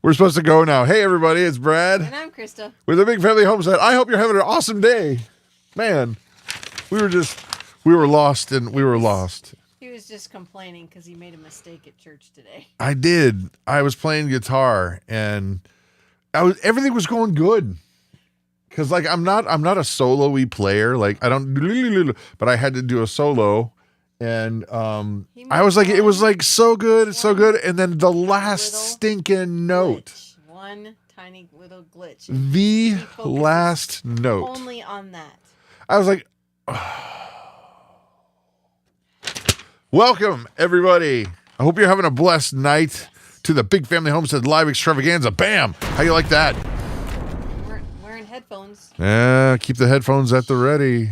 We're supposed to go now. Hey, everybody, it's Brad. And I'm Christa. With the Big Family Homestead. I hope you're having an awesome day. Man, we were lost and we were lost. He was just complaining because he made a mistake at church today. I did. I was playing guitar and everything was going good. Cause like I'm not a solo-y player. Like I don't, but I had to do a solo. And I was like, it was like so good, it's so good. And then the last stinking note. Glitch. One tiny little glitch. The last note. Only on that. I was like, oh. Welcome, everybody. I hope you're having a blessed night to the Big Family Homestead Live Extravaganza. Bam! How you like that? Wearing headphones. Yeah, keep the headphones at the ready.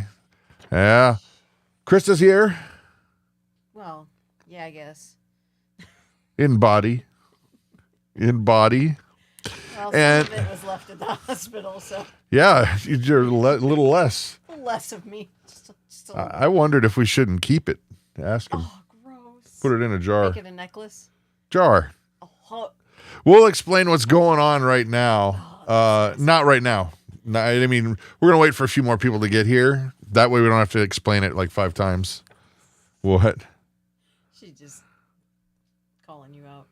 Yeah. Krista's here. Well, yeah, I guess. In body. Well, and some of it was left at the hospital, so. Yeah, you're a little less. Less of me. Just a little. I wondered if we shouldn't keep it. Ask him. Oh, gross. Put it in a jar. Make it a necklace? Jar. Oh. We'll explain what's going on right now. Not right now. I mean, we're going to wait for a few more people to get here. That way we don't have to explain it like 5 times. What? She's just calling you out.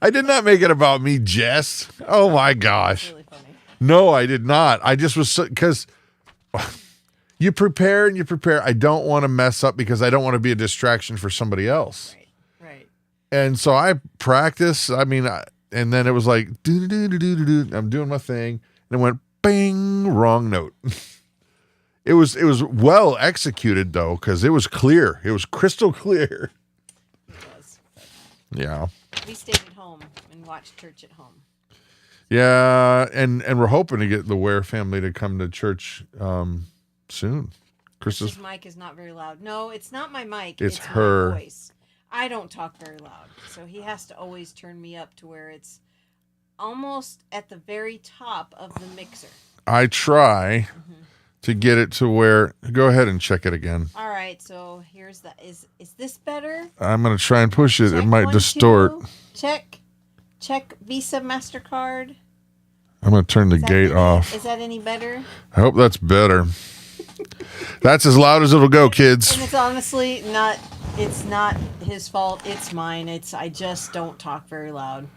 I did not make it about me, Jess. Oh, my gosh. Really funny. No, I did not. I just was, because you prepare and you prepare. I don't want to mess up because I don't want to be a distraction for somebody else. Right. And so I practice. I mean, and then it was like, I'm doing my thing. And it went, bing, wrong note. It was well executed, though, because it was clear. It was crystal clear. It was. Yeah. We stayed at home and watched church at home. Yeah, and we're hoping to get the Ware family to come to church soon. Chris's mic is not very loud. No, it's not my mic. It's her my voice. I don't talk very loud, so he has to always turn me up to where it's almost at the very top of the mixer. I try to get it to where. Go ahead and check it again. All right, so here's the. Is this better? I'm gonna try and push it. Check it might 1, distort. 2. Check Visa, MasterCard. I'm gonna turn the gate off. Is that any better? I hope that's better. That's as loud as it'll go, kids. And it's honestly not. It's not his fault. It's mine. I just don't talk very loud.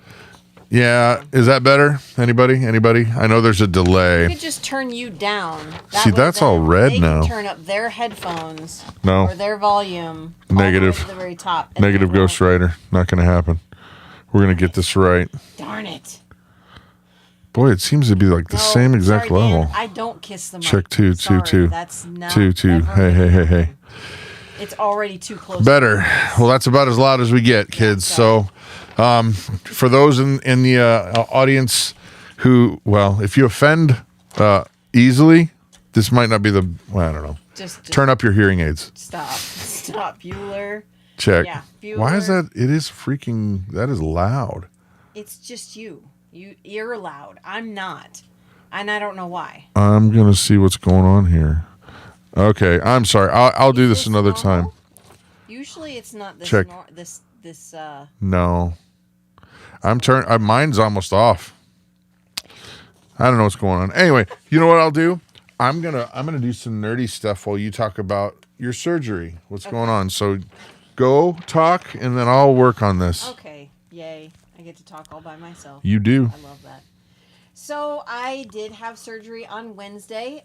Yeah, is that better? Anybody? I know there's a delay. I could just turn you down. See, that's all red they now. Can turn up their headphones. No. Or their volume. Negative. All the way to the very top. Negative Ghost Rider. Not going to happen. We're going to get this right. Darn it. Boy, it seems to be like the same exact level. Dan, I don't kiss the mic. Check 2, 2, 2. That's not 2, 2. Hey. It's already too close. Better. Well, that's about as loud as we get, kids. So, for those in the audience who, well, if you offend easily, this might not be the. Well, I don't know. Just turn up your hearing aids. Stop, Bueller. Check. Yeah, Bueller. Why is that? It is freaking. That is loud. It's just you. You're loud. I'm not, and I don't know why. I'm gonna see what's going on here. Okay, I'm sorry. I'll do this another time. Usually, it's not this. Check. No, mine's almost off. I don't know what's going on. Anyway, you know what I'll do? I'm gonna do some nerdy stuff while you talk about your surgery. What's going on? So, go talk, and then I'll work on this. Okay. Yay! I get to talk all by myself. You do. I love that. So I did have surgery on Wednesday.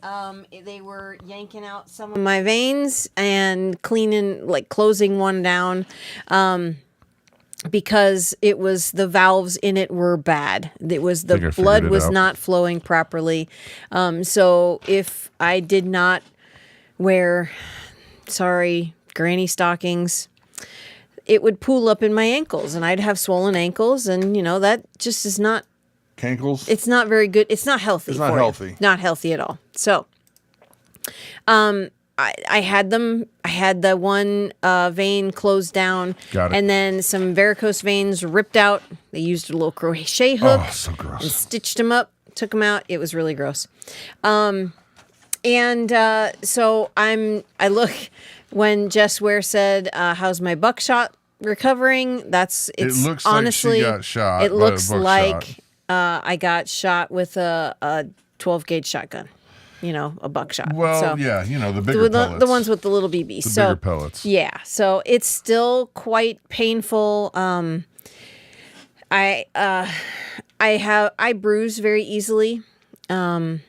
They were yanking out some of my veins and closing one down, because it was the valves in it were bad. It was the blood was not flowing properly. So if I did not wear, granny stockings, it would pool up in my ankles and I'd have swollen ankles, and that just is not. Cankles? It's not very good. It's not healthy. It's not healthy. Not healthy at all. So, I had them. I had the one vein closed down. Got it. And then some varicose veins ripped out. They used a little crochet hook. Oh, so gross. And stitched them up. Took them out. It was really gross. So I look when Jess Ware said, "How's my buckshot recovering. It looks honestly, like she got shot. It looks by a like buckshot. I got shot with a 12 gauge shotgun. A buckshot. Well, so, yeah, the bigger pellets. The ones with the little BBs. The bigger pellets. Yeah. So it's still quite painful. I bruise very easily. And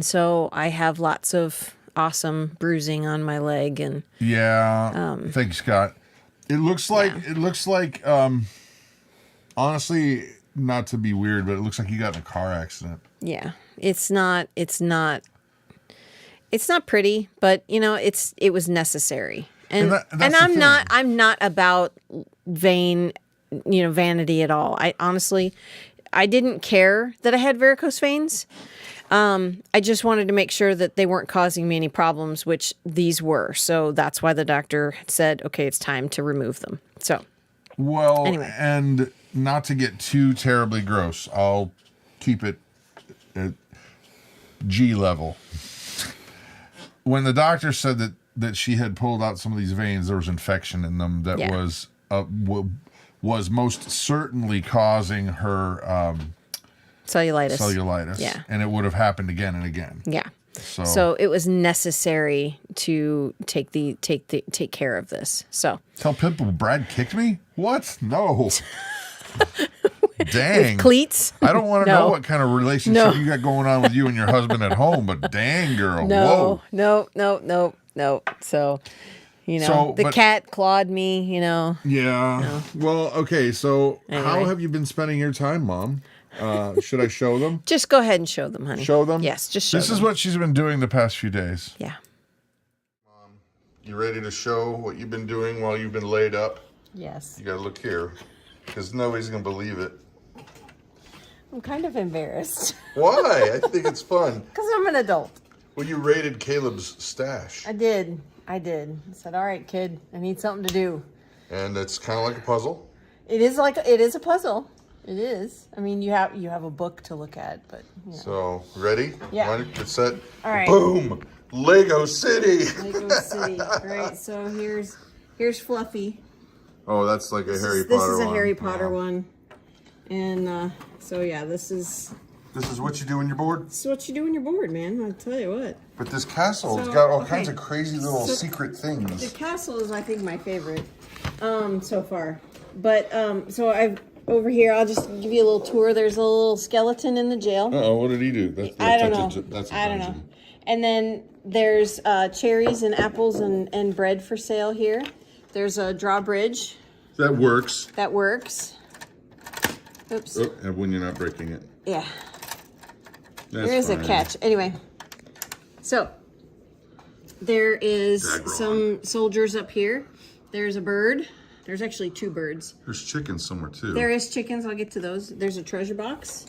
so I have lots of awesome bruising on my leg and thank you, Scott. It looks like honestly, not to be weird, but it looks like you got in a car accident. Yeah. It's not pretty, but it was necessary. And I'm not about vanity at all. I didn't care that I had varicose veins. I just wanted to make sure that they weren't causing me any problems, which these were. So that's why the doctor said, okay, it's time to remove them. So, anyway. And not to get too terribly gross, I'll keep it at G level. When the doctor said that she had pulled out some of these veins, there was infection in them that was most certainly causing her cellulitis. Yeah. And it would have happened again and again. Yeah. So it was necessary to take care of this. So tell people Brad kicked me? What? No. Dang. With cleats? I don't want to know what kind of relationship you got going on with you and your husband at home, but dang, girl. No. So, the cat clawed me, Yeah. No. Well, okay. So how have you been spending your time, Mom? Should I show them? Just go ahead and show them, honey. Show them? Yes, just show them. This is what she's been doing the past few days. Yeah. Mom, you ready to show what you've been doing while you've been laid up? Yes. You got to look here, because nobody's going to believe it. I'm kind of embarrassed. Why? I think it's fun. Because I'm an adult. Well, you raided Caleb's stash. I did. I said, all right, kid, I need something to do. And it's kind of like a puzzle. It is a puzzle. It is. I mean, you have a book to look at, but. So, ready? Yeah. Get set. All right. Boom! Lego City! Lego City. All right, so here's Fluffy. Oh, that's like a Harry Potter one. This is a Harry Potter one. And this is... This is what you do when you're bored? This is what you do when you're bored, man. I'll tell you what. But this castle, it's got all kinds of crazy little secret things. The castle is, I think, my favorite so far. But, so I've... Over here, I'll just give you a little tour. There's a little skeleton in the jail. Uh-oh, what did he do? I don't know. I don't know. And then there's cherries and apples and bread for sale here. There's a drawbridge. That works. Oops. Oh, and when you're not breaking it. Yeah. That's there is fine. a catch. Anyway, so there is some soldiers up here. There's a bird. There's actually two birds. There's chickens somewhere too. There is chickens. I'll get to those. There's a treasure box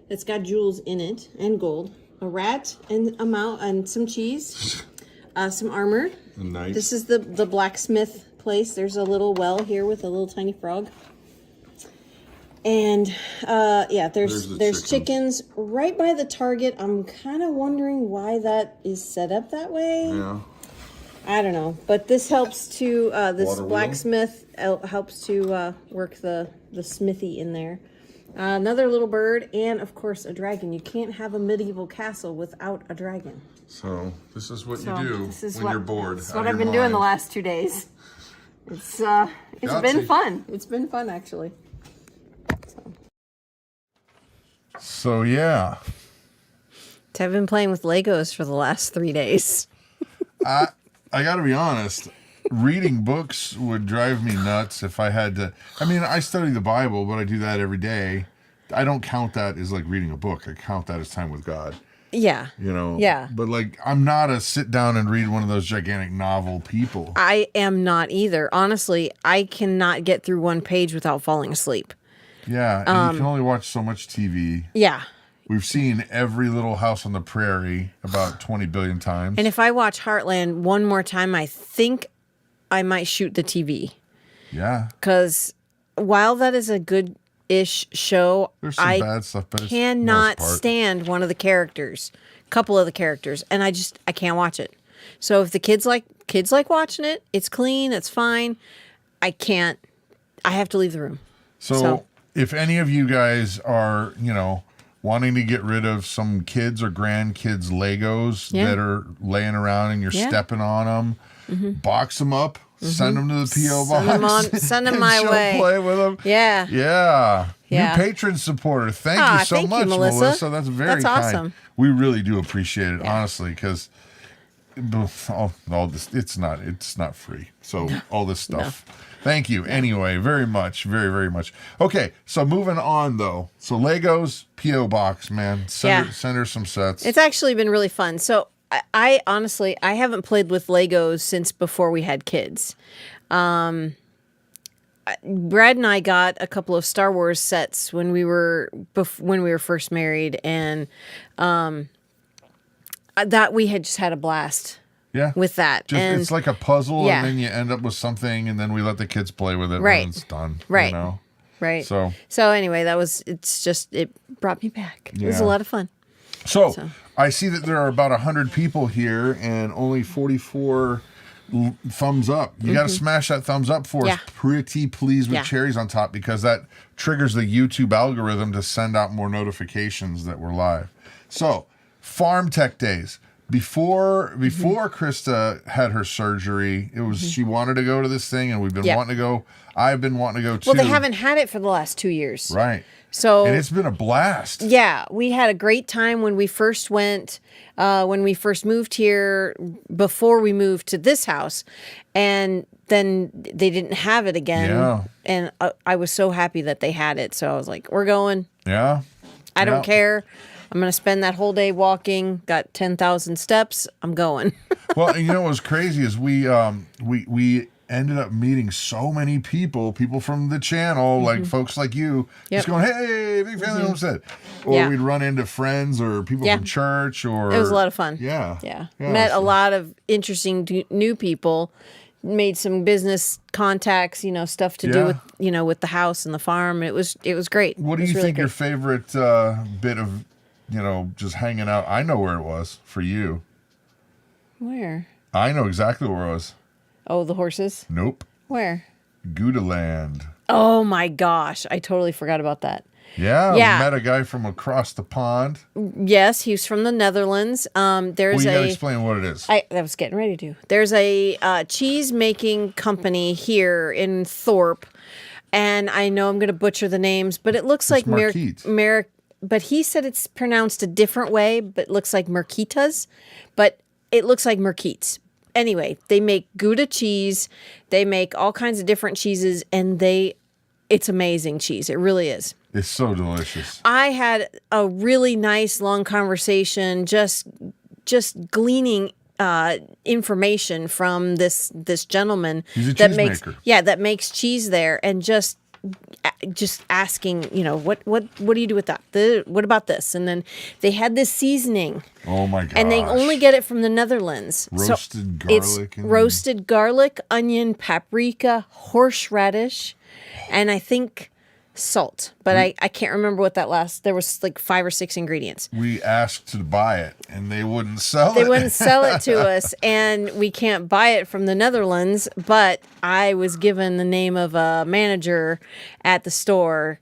that's got jewels in it and gold. A rat and a mouse and some cheese. Some armor. Nice. This is the blacksmith place. There's a little well here with a little tiny frog. And there's chickens right by the target. I'm kind of wondering why that is set up that way. Yeah. I don't know, but this helps to this Water blacksmith helps to work the smithy in there. Another little bird, and of course a dragon. You can't have a medieval castle without a dragon. So this is what you do when you're bored. This is what I've been doing the last 2 days. It's been fun. It's been fun actually. So yeah. I've been playing with Legos for the last 3 days. I got to be honest, reading books would drive me nuts if I had to. I mean, I study the Bible, but I do that every day. I don't count that as like reading a book. I count that as time with God. Yeah. Yeah. But like, I'm not a sit down and read one of those gigantic novel people. I am not either. Honestly, I cannot get through one page without falling asleep. Yeah. And you can only watch so much TV. Yeah. We've seen every Little House on the Prairie about 20 billion times. And if I watch Heartland one more time, I think I might shoot the TV. Yeah. Because while that is a good-ish show, There's some bad stuff, but cannot stand one of the characters, a couple of the characters, and I can't watch it. So if the kids like watching it, it's clean, it's fine. I can't. I have to leave the room. So if any of you guys are, wanting to get rid of some kids or grandkids Legos that are laying around and you're stepping on them, box them up, send them to the P.O. box. Send them my way. Play with them. Yeah. Yeah. New patron supporter. Thank you so much, Melissa. That's very kind. Awesome. We really do appreciate it, honestly, because all this, it's not free. So all this stuff. No. Thank you. Anyway, very much, very, very much. Okay, so moving on though. So Legos, P.O. box, man. Send her some sets. It's actually been really fun. So I honestly, I haven't played with Legos since before we had kids. Brad and I got a couple of Star Wars sets when we were first married, and that we had just had a blast. Yeah. With that. It's like a puzzle, and then you end up with something, and then we let the kids play with it when it's done. Right. Right. So anyway, it brought me back. Yeah. It was a lot of fun. So I see that there are about 100 people here and only 44 thumbs up. You got to smash that thumbs up for us. Pretty please with cherries on top, because that triggers the YouTube algorithm to send out more notifications that we're live. So, Farm Tech Days. Before Christa had her surgery, it was she wanted to go to this thing, and we've been wanting to go. I've been wanting to go too. Well, they haven't had it for the last 2 years. Right. So, and it's been a blast. Yeah, we had a great time when we first went, when we first moved here, before we moved to this house, and then they didn't have it again. Yeah. And I was so happy that they had it. So I was like, we're going. Yeah. I don't care. I'm going to spend that whole day walking. Got 10,000 steps. I'm going. Well, and what was crazy is we ended up meeting so many people from the channel, like folks like you, just going, hey, Big Family Homestead. Or we'd run into friends or people from church. Or it was a lot of fun. Yeah. Met a lot of interesting new people. Made some business contacts, stuff to do with, with the house and the farm. It was great. What do you think your favorite bit of, just hanging out? I know where it was for you. Where? I know exactly where it was. Oh, the horses? Nope. Where? Goudaland. Oh my gosh. I totally forgot about that. Yeah. We met a guy from across the pond. Yes, he's from the Netherlands. You gotta explain what it is. I was getting ready to. There's a cheese making company here in Thorpe, and I know I'm gonna butcher the names, but it looks like but he said it's pronounced a different way, but it looks like Merquitas, but it looks like Merquites. Anyway, they make Gouda cheese. They make all kinds of different cheeses, and it's amazing cheese. It really is. It's so delicious. I had a really nice long conversation, just gleaning information from this gentleman. He's a cheesemaker. That makes cheese there, and just asking, what do you do with that? What about this? And then they had this seasoning. Oh my gosh. And they only get it from the Netherlands. Roasted garlic. It's roasted garlic, onion, paprika, horseradish, and I think salt. But I can't remember what that there was like 5 or 6 ingredients. We asked to buy it, and they wouldn't sell it. They wouldn't sell it to us, and we can't buy it from the Netherlands, but I was given the name of a manager at the store.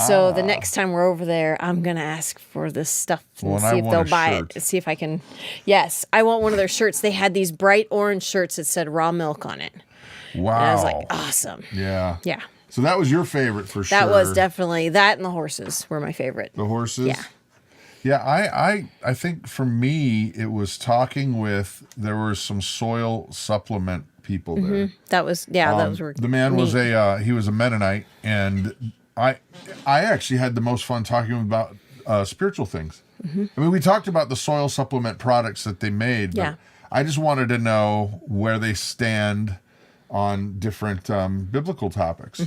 So the next time we're over there, I'm going to ask for this stuff and see if they'll buy it. See if I can. Yes, I want one of their shirts. They had these bright orange shirts that said raw milk on it. Wow. And I was like, awesome. Yeah. Yeah. So that was your favorite for sure. That was definitely, that and the horses were my favorite. The horses? Yeah. Yeah, I think for me, it was talking with, there were some soil supplement people there. That was, that was the man neat. He was a Mennonite, and I actually had the most fun talking about spiritual things. I mean, we talked about the soil supplement products that they made, but I just wanted to know where they stand on different biblical topics,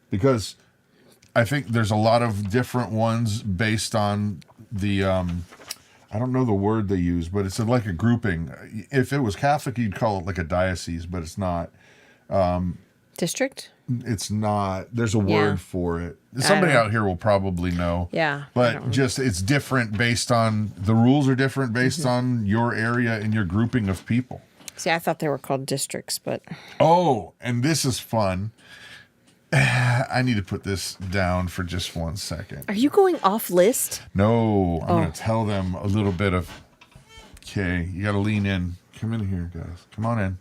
because I think there's a lot of different ones based on the I don't know the word they use, but it's like a grouping. If it was Catholic, you'd call it like a diocese, but it's not. District? It's not. There's a word for it. Somebody out here will probably know. Yeah. But just it's different based on, the rules are different based on your area and your grouping of people. See, I thought they were called districts, but. Oh, and this is fun. I need to put this down for just 1 second. Are you going off list? No, I'm going to tell them a little bit of, okay, you got to lean in. Come in here, guys. Come on in.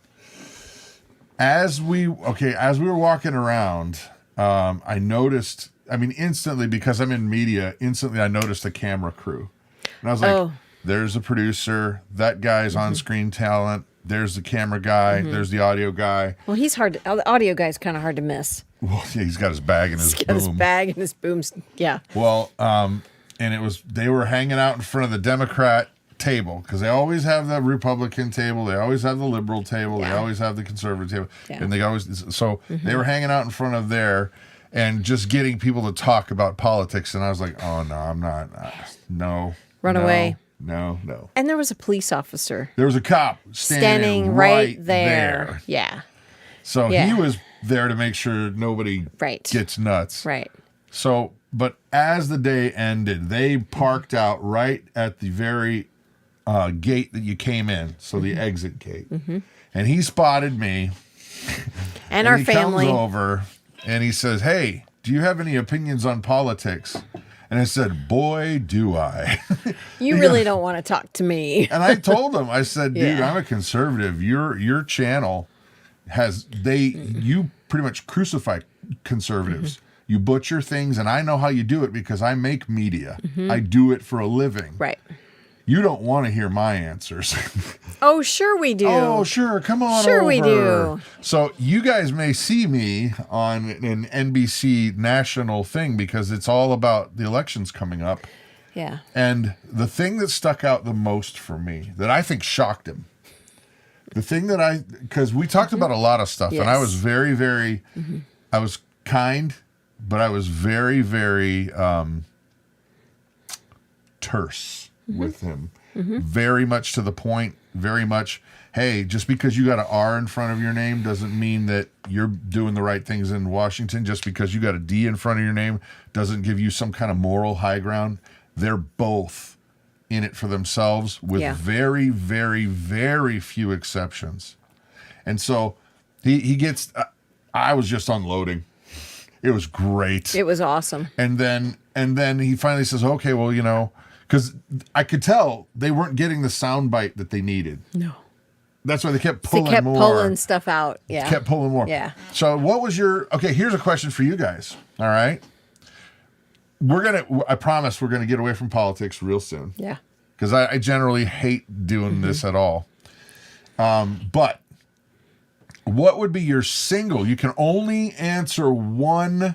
As we were walking around, I noticed, instantly, because I'm in media, I noticed a camera crew. And I was like, there's a producer, that guy's on-screen talent, there's the camera guy, there's the audio guy. Well, the audio guy's kind of hard to miss. Well, yeah, he's got his bag and his boom. His bag and his booms, yeah. Well, and they were hanging out in front of the Democrat table, because they always have the Republican table, they always have the liberal table, they always have the conservative table, and they they were hanging out in front of there and just getting people to talk about politics, and I was like, oh no, I'm not, no. Run away. No. And there was a police officer. There was a cop standing right there. Yeah. So he was there to make sure nobody gets nuts. Right. So, but as the day ended, they parked out right at the very gate that you came in, so the exit gate. And he spotted me. And our family. He comes over and he says, hey, do you have any opinions on politics? And I said, boy, do I. You really don't want to talk to me. And I told him, I said, dude, I'm a conservative. Your channel you pretty much crucify conservatives. You butcher things, and I know how you do it because I make media. I do it for a living. Right. You don't want to hear my answers. Oh, sure we do. Oh, sure. Come on Sure over. we do. So you guys may see me on an NBC national thing because it's all about the elections coming up. Yeah. And the thing that stuck out the most for me, that I think shocked him, the thing that because we talked about a lot of stuff, and I was very, very, I was kind, but I was very, very terse with him. Very much to the point, very much, hey, just because you got an R in front of your name doesn't mean that you're doing the right things in Washington. Just because you got a D in front of your name doesn't give you some kind of moral high ground. They're both in it for themselves with very, very, very few exceptions. And so he gets, I was just unloading. It was great. It was awesome. And then he finally says, okay, well, because I could tell they weren't getting the sound bite that they needed. No. That's why they kept pulling more. They kept pulling stuff out. Yeah. Kept pulling more. Yeah. So what was here's a question for you guys. All right. I promise we're going to get away from politics real soon. Yeah. Because I generally hate doing this at all. But what would be your single? You can only answer one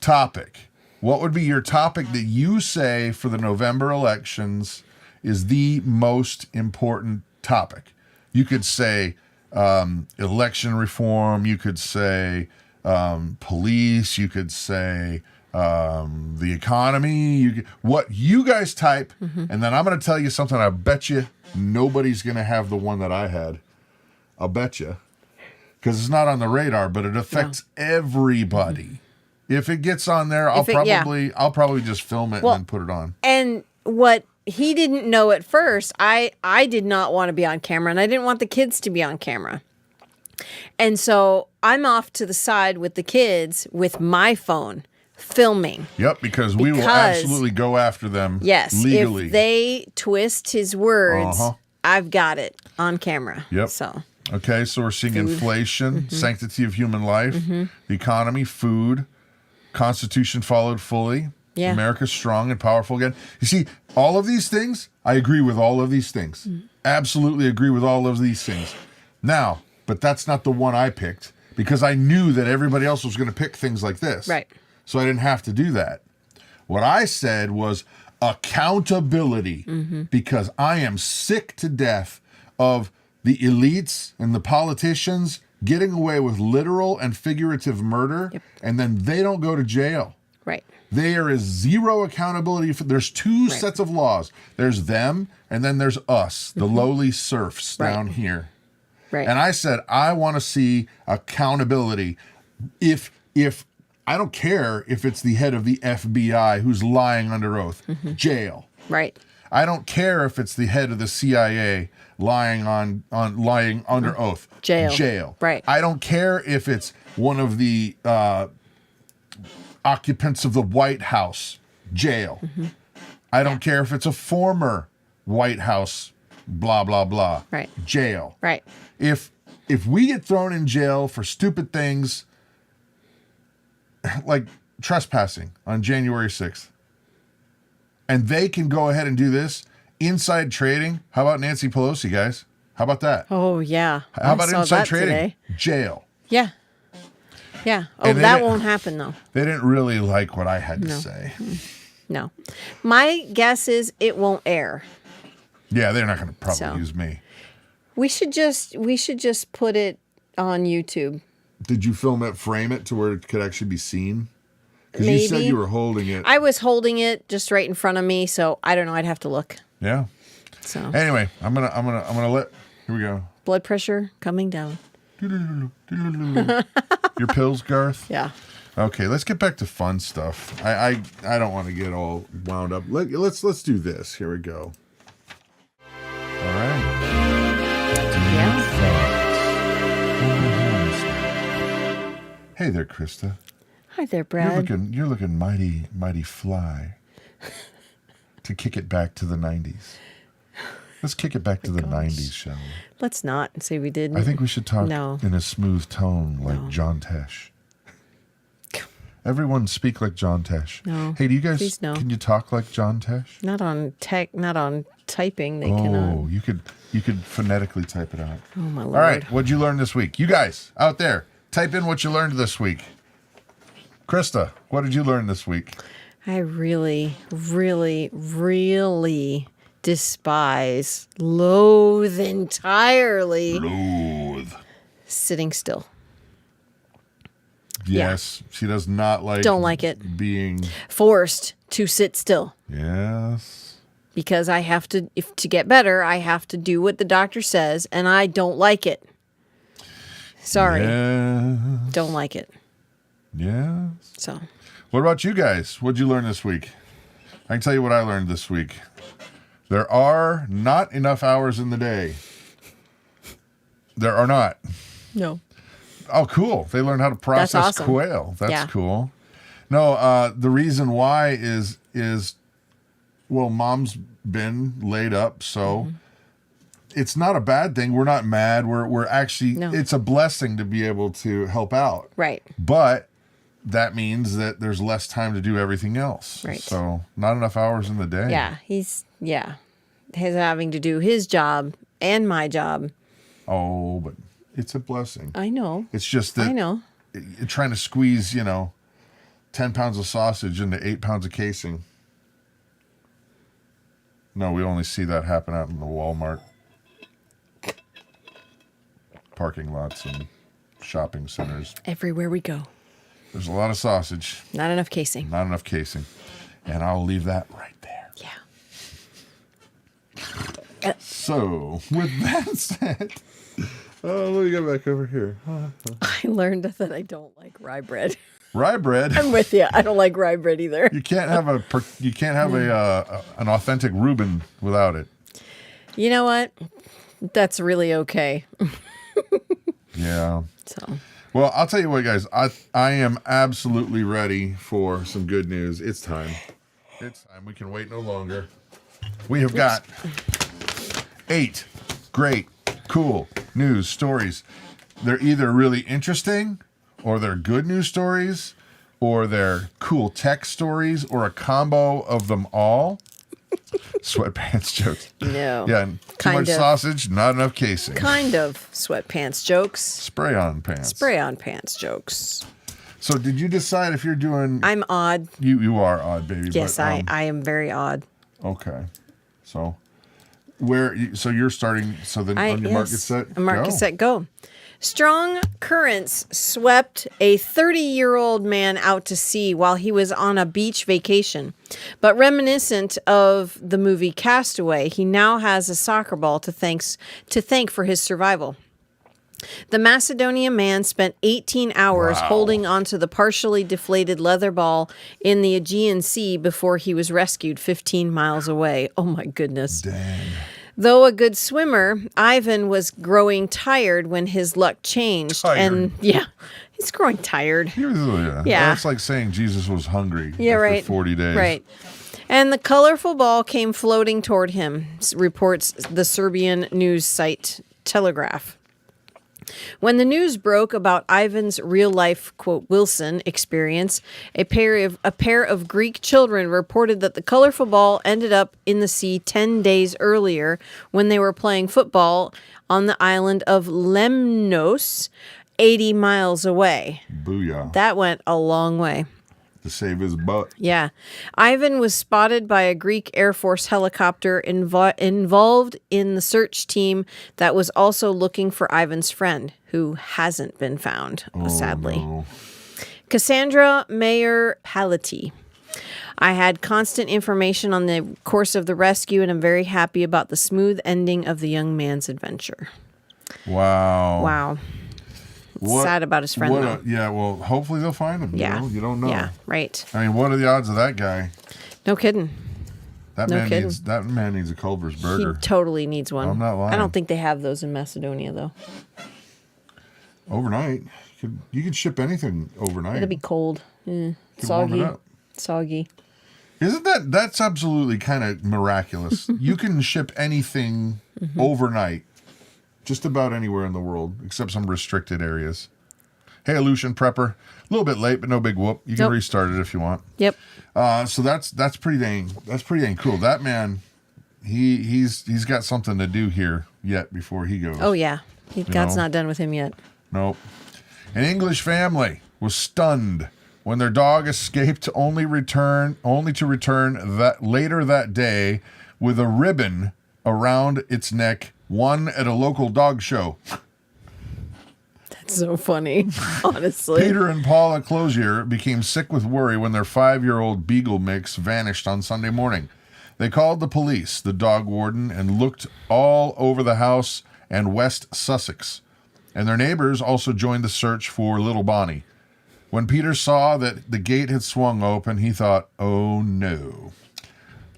topic. What would be your topic that you say for the November elections is the most important topic? You could say election reform. You could say police. You could say the economy. What you guys type, and then I'm going to tell you something. I bet you nobody's going to have the one that I had. I'll bet you. Because it's not on the radar, but it affects everybody. If it gets on there, I'll probably just film it and then put it on. And what he didn't know at first, I did not want to be on camera, and I didn't want the kids to be on camera. And so I'm off to the side with the kids with my phone filming. Yep, because we will absolutely go after them legally. If they twist his words, I've got it on camera. Yep. So. Okay, so we're seeing inflation, sanctity of human life, the economy, food, Constitution followed fully. Yeah. America's strong and powerful again. You see, all of these things, I agree with all of these things. Absolutely agree with all of these things. Now, but that's not the one I picked because I knew that everybody else was going to pick things like this. Right. So I didn't have to do that. What I said was accountability because I am sick to death of the elites and the politicians getting away with literal and figurative murder, and then they don't go to jail. Right. There is zero accountability. There's two sets of laws. There's them, and then there's us, the lowly serfs down here. Right. And I said, I want to see accountability. If I don't care if it's the head of the FBI who's lying under oath, jail. Right. I don't care if it's the head of the CIA lying under oath. Jail. Right. I don't care if it's one of the occupants of the White House. Jail. Mm-hmm. I don't care if it's a former White House, blah, blah, blah. Right. Jail. Right. If we get thrown in jail for stupid things like trespassing on January 6th, and they can go ahead and do this, inside trading, how about Nancy Pelosi, guys? How about that? Oh, yeah. How about inside trading? Today. Jail. Yeah. Yeah. Oh, that won't happen, though. They didn't really like what I had to say. No. My guess is it won't air. Yeah, they're not going to probably use me. We should just put it on YouTube. Did you frame it to where it could actually be seen? Because Maybe. you said you were holding it. I was holding it just right in front of me, so I don't know. I'd have to look. Yeah. So anyway, I'm gonna let. Here we go. Blood pressure coming down. Your pills, Garth? Yeah. Okay, let's get back to fun stuff. I don't want to get all wound up. Let's do this. Here we go. All right. Yeah. Hey there, Christa. Hi there, Brad. You're looking mighty fly. To kick it back to the 90s. Let's kick it back to the 90s, shall we? Let's not say we didn't. I think we should talk in a smooth tone like John Tesh. Everyone speak like John Tesh. No. Hey, do you guys, Please no. Can you talk like John Tesh? Not on typing. They cannot. Oh, you could phonetically type it out. Oh, my Lord. All right, what'd you learn this week? You guys out there, type in what you learned this week. Krista, what did you learn this week? I really, really, really despise, loathe entirely sitting still. Yes, she does not like. Don't like it. Being forced to sit still. Yes. Because I have to, to get better, I have to do what the doctor says, and I don't like it. Sorry. Yes. Don't like it. Yes. So. What about you guys? What'd you learn this week? I can tell you what I learned this week. There are not enough hours in the day. There are not. No. Oh, cool. They learned how to process quail. That's cool. No, the reason why is well, Mom's been laid up, so it's not a bad thing. We're not mad. We're actually, it's a blessing to be able to help out. Right. But that means that there's less time to do everything else. Right. So not enough hours in the day. Yeah, he's having to do his job and my job. Oh, but it's a blessing. I know. It's just that I know. Trying to squeeze, 10 pounds of sausage into 8 pounds of casing. No, we only see that happen out in the Walmart parking lots and shopping centers. Everywhere we go. There's a lot of sausage. Not enough casing. Not enough casing. And I'll leave that right there. Yeah. So, with that said, let me go back over here. I learned that I don't like rye bread. Rye bread. I'm with you. I don't like rye bread either. You can't have an authentic Reuben without it. You know what? That's really okay. Yeah. So. Well, I'll tell you what, guys. I am absolutely ready for some good news. It's time. It's time. We can wait no longer. We have got 8 great, cool news stories. They're either really interesting, or they're good news stories, or they're cool tech stories, or a combo of them all. Sweatpants jokes. No. Yeah, too much sausage, not enough casing. Kind of sweatpants jokes. Spray on pants. Spray on pants jokes. So did you decide if you're doing... I'm odd. You are odd, baby. Yes, but, I am very odd. Okay. So you're starting, so then on your mark, get set, mark, get set, go. Strong currents swept a 30-year-old man out to sea while he was on a beach vacation. But reminiscent of the movie Castaway, he now has a soccer ball to thank for his survival. The Macedonian man spent 18 hours holding onto the partially deflated leather ball in the Aegean Sea before he was rescued 15 miles away. Oh, my goodness. Dang. Though a good swimmer, Ivan was growing tired when his luck changed. Tired. And yeah, he's growing tired. Yeah. That's like saying Jesus was hungry after 40 days. Right. And the colorful ball came floating toward him, reports the Serbian news site Telegraph. When the news broke about Ivan's real-life, quote, Wilson experience, a pair of Greek children reported that the colorful ball ended up in the sea 10 days earlier when they were playing football on the island of Lemnos, 80 miles away. Booyah. That went a long way. To save his butt. Yeah. Ivan was spotted by a Greek Air Force helicopter involved in the search team that was also looking for Ivan's friend, who hasn't been found, sadly. No. Cassandra Mayer Palati. I had constant information on the course of the rescue, and I'm very happy about the smooth ending of the young man's adventure. Wow. Sad about his friend, though. Yeah, well, hopefully they'll find him. Yeah. You don't know. Yeah, right. I mean, what are the odds of that guy? No kidding. That man needs a Culver's burger. He totally needs one. I'm not lying. I don't think they have those in Macedonia, though. Overnight. You could ship anything overnight. It'll be cold. Warm Soggy. it up. Soggy. Isn't that's absolutely kind of miraculous? You can ship anything overnight. Just about anywhere in the world, except some restricted areas. Hey, Aleutian Prepper. A little bit late, but no big whoop. You can restart it if you want. Yep. So that's pretty dang cool. That man, he's got something to do here yet before he goes. Oh yeah, God's not done with him yet. Nope. An English family was stunned when their dog escaped, only to return that later that day with a ribbon around its neck. Won at a local dog show. That's so funny, honestly. Peter and Paula Closier became sick with worry when their 5-year-old beagle mix vanished on Sunday morning. They called the police, the dog warden, and looked all over the house and West Sussex. And their neighbors also joined the search for little Bonnie. When Peter saw that the gate had swung open, he thought, oh no.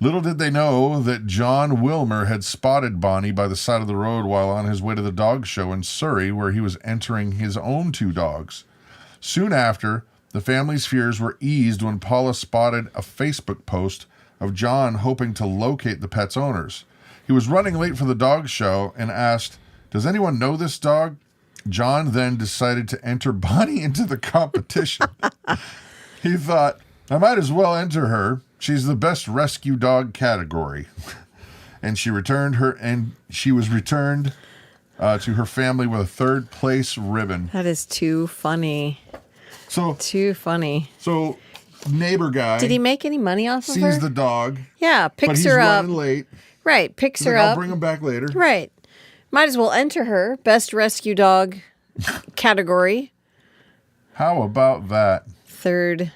Little did they know that John Wilmer had spotted Bonnie by the side of the road while on his way to the dog show in Surrey, where he was entering his own 2 dogs. Soon after, the family's fears were eased when Paula spotted a Facebook post of John hoping to locate the pet's owners. He was running late for the dog show and asked, "Does anyone know this dog?" John then decided to enter Bonnie into the competition. He thought, I might as well enter her. She's the best rescue dog category. And she was returned to her family with a 3rd place ribbon. That is too funny. Too funny. So neighbor guy. Did he make any money off of her? Sees the dog. Yeah, picks her But up. he's running late. Right, picks her I'll up. bring him back later. Right. Might as well enter her best rescue dog category. How about that? 3rd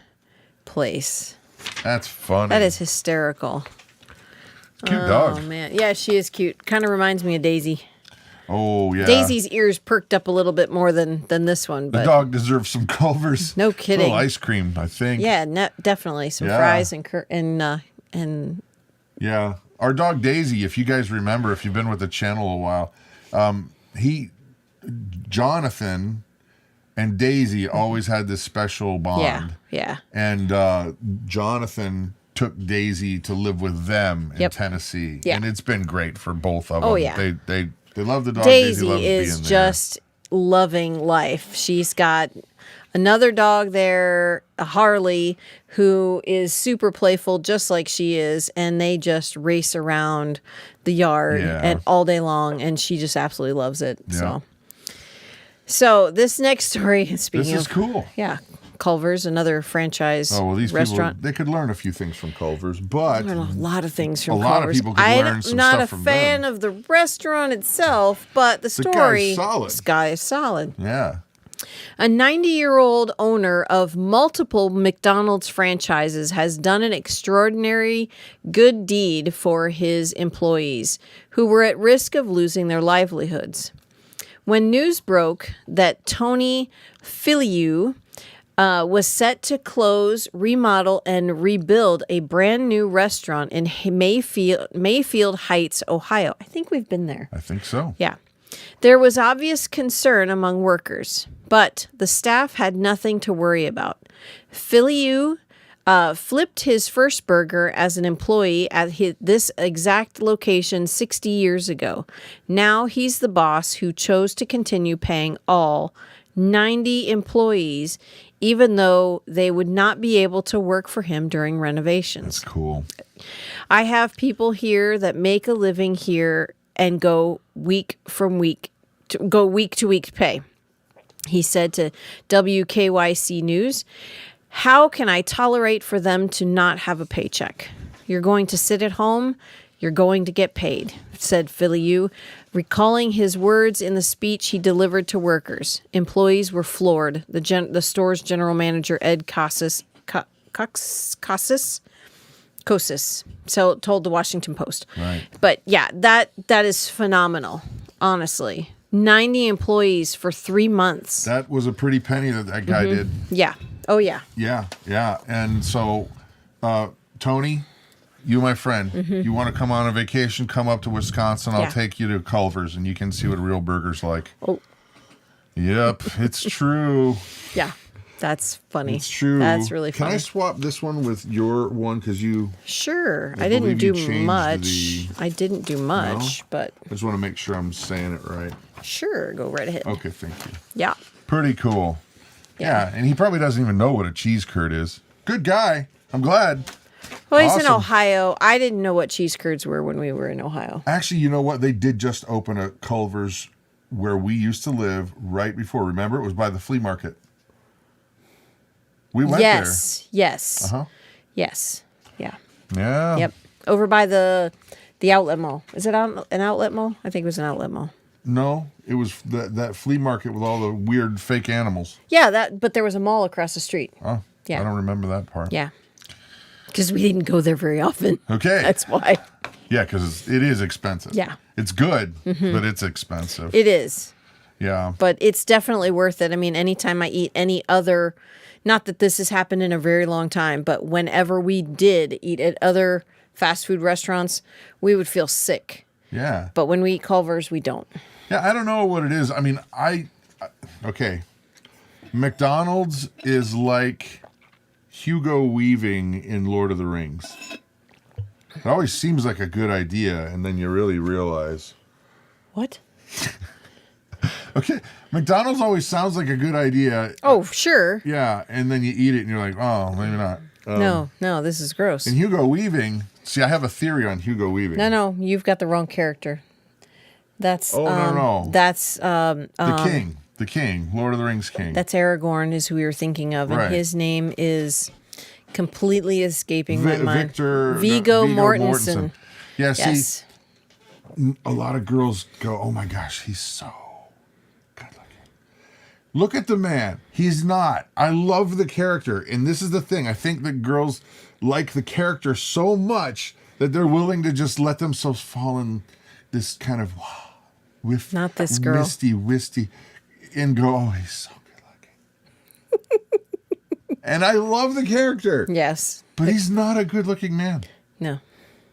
place. That's funny. That is hysterical. Cute dog. Oh, man. Yeah, she is cute. Kind of reminds me of Daisy. Oh, yeah. Daisy's ears perked up a little bit more than this one. But the dog deserves some Culver's. No kidding. A little ice cream, I think. Yeah, definitely. Some fries and Yeah. Our dog Daisy, if you guys remember, if you've been with the channel a while, Jonathan and Daisy always had this special bond. Yeah. And Jonathan took Daisy to live with them in Tennessee. Yeah. And it's been great for both of them. Oh, yeah. They love the dog. Daisy loves is being just loving life. She's got another dog there, a Harley, who is super playful just like she is, and they just race around the yard and all day long, and she just absolutely loves it. Yeah. So this next story, speaking this is cool. Yeah. Culver's, another franchise restaurant. People, they could learn a few things from Culver's, but learn a lot of things from a Culver's. lot of people could learn some stuff from them. I'm not a fan of the restaurant itself, but the story. This guy is solid. Yeah. A 90-year-old owner of multiple McDonald's franchises has done an extraordinary good deed for his employees who were at risk of losing their livelihoods. When news broke that Tony Filiu was set to close, remodel, and rebuild a brand new restaurant in Mayfield Heights, Ohio. I think we've been there. I think so. Yeah. There was obvious concern among workers, but the staff had nothing to worry about. Filiu flipped his first burger as an employee at this exact location 60 years ago. Now he's the boss who chose to continue paying all 90 employees, even though they would not be able to work for him during renovations. That's cool. I have people here that make a living here and go week to week pay. He said to WKYC News, "How can I tolerate for them to not have a paycheck? You're going to sit at home, you're going to get paid," said Filiu, recalling his words in the speech he delivered to workers. Employees were floored. The store's general manager, Ed Kosis, so told the Washington Post. Right. But yeah, that is phenomenal, honestly. 90 employees for 3 months. That was a pretty penny that guy did. Yeah. Oh, yeah. Yeah. And so, Tony, you, my friend, you want to come on a vacation, come up to Wisconsin. I'll take you to Culver's and you can see what a real burger's like. Oh. Yep, it's true. Yeah, that's funny. It's true. That's really funny. Can I swap this one with your one? Because you... Sure. I didn't do much. No? But... I just want to make sure I'm saying it right. Sure, go right ahead. Okay, thank you. Yeah. Pretty cool. Yeah, and he probably doesn't even know what a cheese curd is. Good guy. I'm glad. Well, he's in Ohio. I didn't know what cheese curds were when we were in Ohio. Actually, you know what? They did just open a Culver's where we used to live right before. Remember? It was by the flea market. We went there. Yes. Uh-huh. Yes. Yeah. Yeah. Yep. Over by the outlet mall. Is it an outlet mall? I think it was an outlet mall. No, it was that flea market with all the weird fake animals. Yeah, but there was a mall across the street. Oh, yeah. I don't remember that part. Yeah. Because we didn't go there very often. Okay. That's why. Yeah, because it is expensive. Yeah. It's good, but it's expensive. It is. Yeah. But it's definitely worth it. I mean, anytime I eat any other, not that this has happened in a very long time, but whenever we did eat at other fast food restaurants, we would feel sick. Yeah. But when we eat Culver's, we don't. Yeah, I don't know what it is. I mean, okay. McDonald's is like Hugo Weaving in Lord of the Rings. It always seems like a good idea, and then you really realize. What? Okay, McDonald's always sounds like a good idea. Oh, sure. Yeah, and then you eat it, and you're like, oh, maybe not. No, this is gross. And Hugo Weaving, see, I have a theory on Hugo Weaving. No, you've got the wrong character. That's no. That's the king, Lord of the Rings king. That's Aragorn is who we were thinking of, and his name is completely escaping my mind. Viggo Mortensen. Yeah, yes. See, a lot of girls go, "Oh my gosh, he's so good looking." Look at the man. He's not. I love the character, and this is the thing. I think that girls like the character so much that they're willing to just let themselves fall in this kind of not this girl. Wisty, and go, oh, he's so good looking. And I love the character. Yes. But he's not a good looking man. No.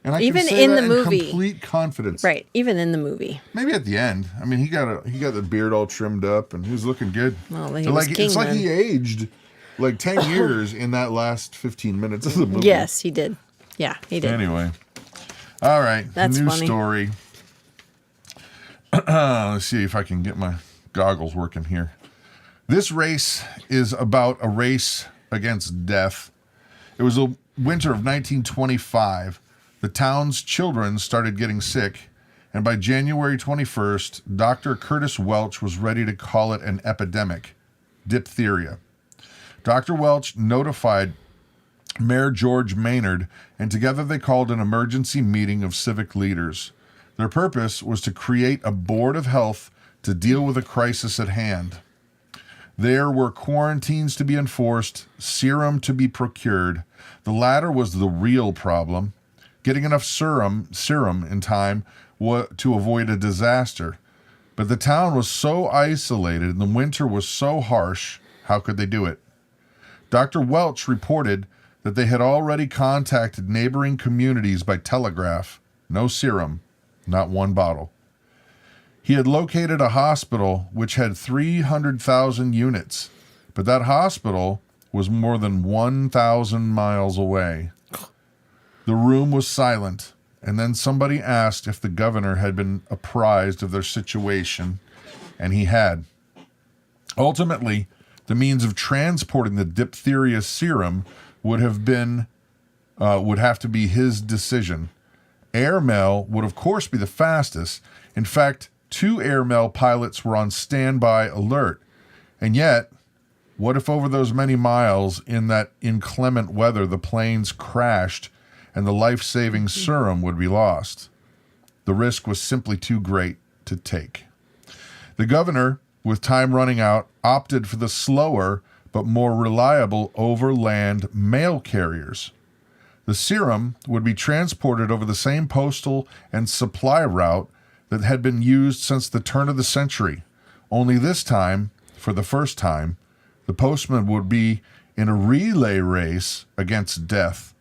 And I even can say in that the movie, complete confidence. Right. Even in the movie. Maybe at the end. I mean, he got the beard all trimmed up and he was looking good. Well, he was king, it's like he aged like 10 years in that last 15 minutes of the movie. Yes, he did. Yeah, he did. Anyway. All right. That's New funny. Story. Let's see if I can get my goggles working here. This race is about a race against death. It was a winter of 1925. The town's children started getting sick, and by January 21st, Dr. Curtis Welch was ready to call it an epidemic, diphtheria. Dr. Welch notified Mayor George Maynard, and together they called an emergency meeting of civic leaders. Their purpose was to create a board of health to deal with a crisis at hand. There were quarantines to be enforced, serum to be procured. The latter was the real problem. Getting enough serum in time to avoid a disaster. But the town was so isolated and the winter was so harsh, how could they do it? Dr. Welch reported that they had already contacted neighboring communities by telegraph. No serum, not one bottle. He had located a hospital which had 300,000 units, but that hospital was more than 1,000 miles away. The room was silent, and then somebody asked if the governor had been apprised of their situation, and he had. Ultimately, the means of transporting the diphtheria serum would have to be his decision. Airmail would, of course, be the fastest. In fact, 2 airmail pilots were on standby alert. And yet, what if over those many miles in that inclement weather the planes crashed and the life-saving serum would be lost? The risk was simply too great to take. The governor, with time running out, opted for the slower but more reliable overland mail carriers. The serum would be transported over the same postal and supply route that had been used since the turn of the century. Only this time, for the first time, the postman would be in a relay race against death.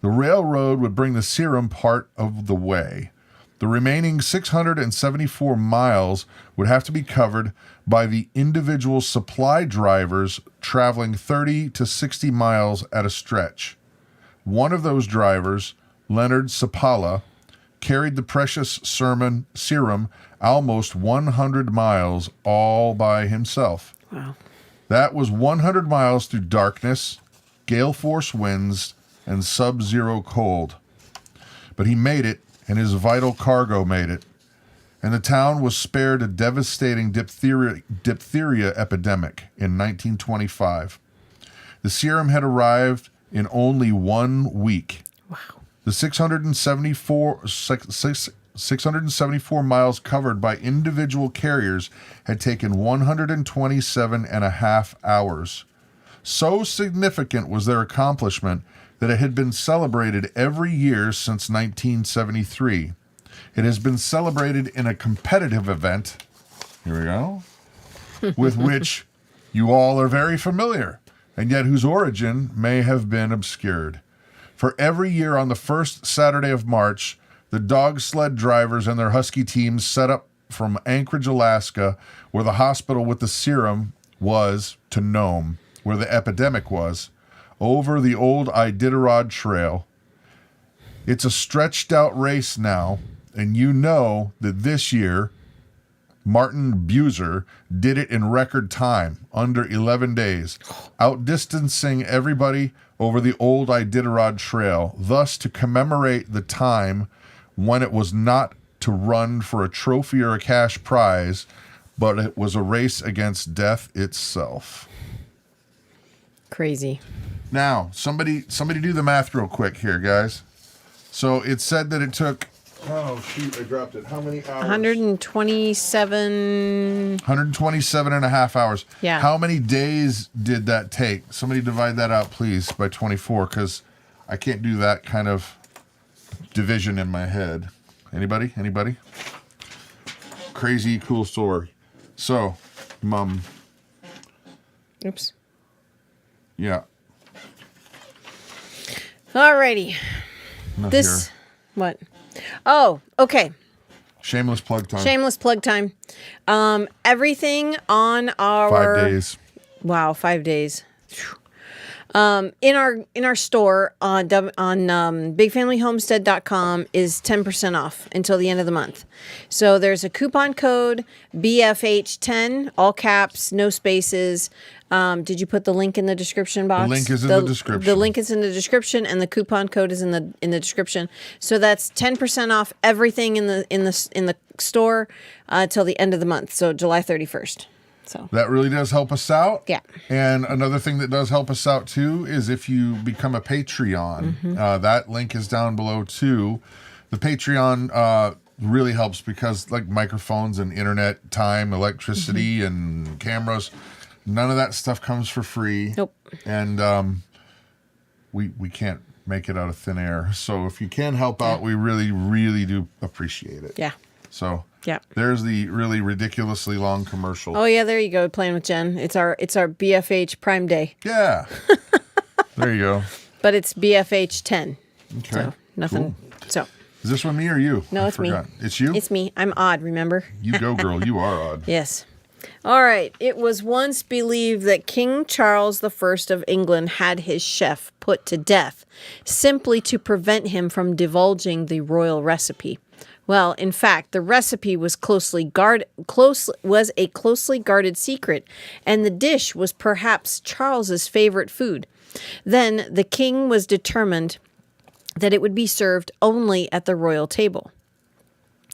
The railroad would bring the serum part of the way. The remaining 674 miles would have to be covered by the individual supply drivers traveling 30 to 60 miles at a stretch. One of those drivers, Leonard Sapala, carried the precious serum almost 100 miles all by himself. Wow. That was 100 miles through darkness, gale force winds, and sub-zero cold. But he made it, and his vital cargo made it. And the town was spared a devastating diphtheria epidemic in 1925. The serum had arrived in only 1 week. Wow. The 674 miles covered by individual carriers had taken 127 and a half hours. So significant was their accomplishment that it had been celebrated every year since 1973. It has been celebrated in a competitive event, here we go, with which you all are very familiar, and yet whose origin may have been obscured. For every year on the first Saturday of March, the dog sled drivers and their husky teams set up from Anchorage, Alaska, where the hospital with the serum was, to Nome, where the epidemic was, over the old Iditarod Trail. It's a stretched out race now, and you know that this year, Martin Buser did it in record time, under 11 days, outdistancing everybody over the old Iditarod Trail, thus to commemorate the time when it was not to run for a trophy or a cash prize, but it was a race against death itself. Crazy. Now, somebody do the math real quick here, guys. So it said that it took, oh shoot, I dropped it. How many hours? 127 and a half hours. Yeah. How many days did that take? Somebody divide that out, please, by 24, because I can't do that kind of division in my head. Anybody? Crazy cool story. So, Oops. Yeah. Alrighty. Here. What? Oh, okay. Shameless plug time. Everything on our 5 days. Wow, 5 days. In our store on bigfamilyhomestead.com is 10% off until the end of the month. So there's a coupon code BFH10, all caps, no spaces. Did you put the link in the description box? The link is in the description. The link is in the description, and the coupon code is in the description. So that's 10% off everything in the store till the end of the month. So July 31st. So that really does help us out. Yeah. And another thing that does help us out too is if you become a Patreon. That link is down below too. The Patreon really helps because like microphones and internet time, electricity and cameras, none of that stuff comes for free. Nope. And we can't make it out of thin air. So if you can help out, we really, really do appreciate it. Yeah. So yeah. There's the really ridiculously long commercial. Oh yeah, there you go. Playing with Jen. It's our BFH Prime Day. Yeah. There you go. But it's BFH 10. Okay. So nothing. Cool. So. Is this one me or you? No, it's me. It's you? It's me. I'm odd, remember? You go, girl. You are odd. Yes. All right. It was once believed that King Charles I of England had his chef put to death simply to prevent him from divulging the royal recipe. Well, in fact, the recipe was a closely guarded secret, and the dish was perhaps Charles's favorite food. Then the king was determined that it would be served only at the royal table.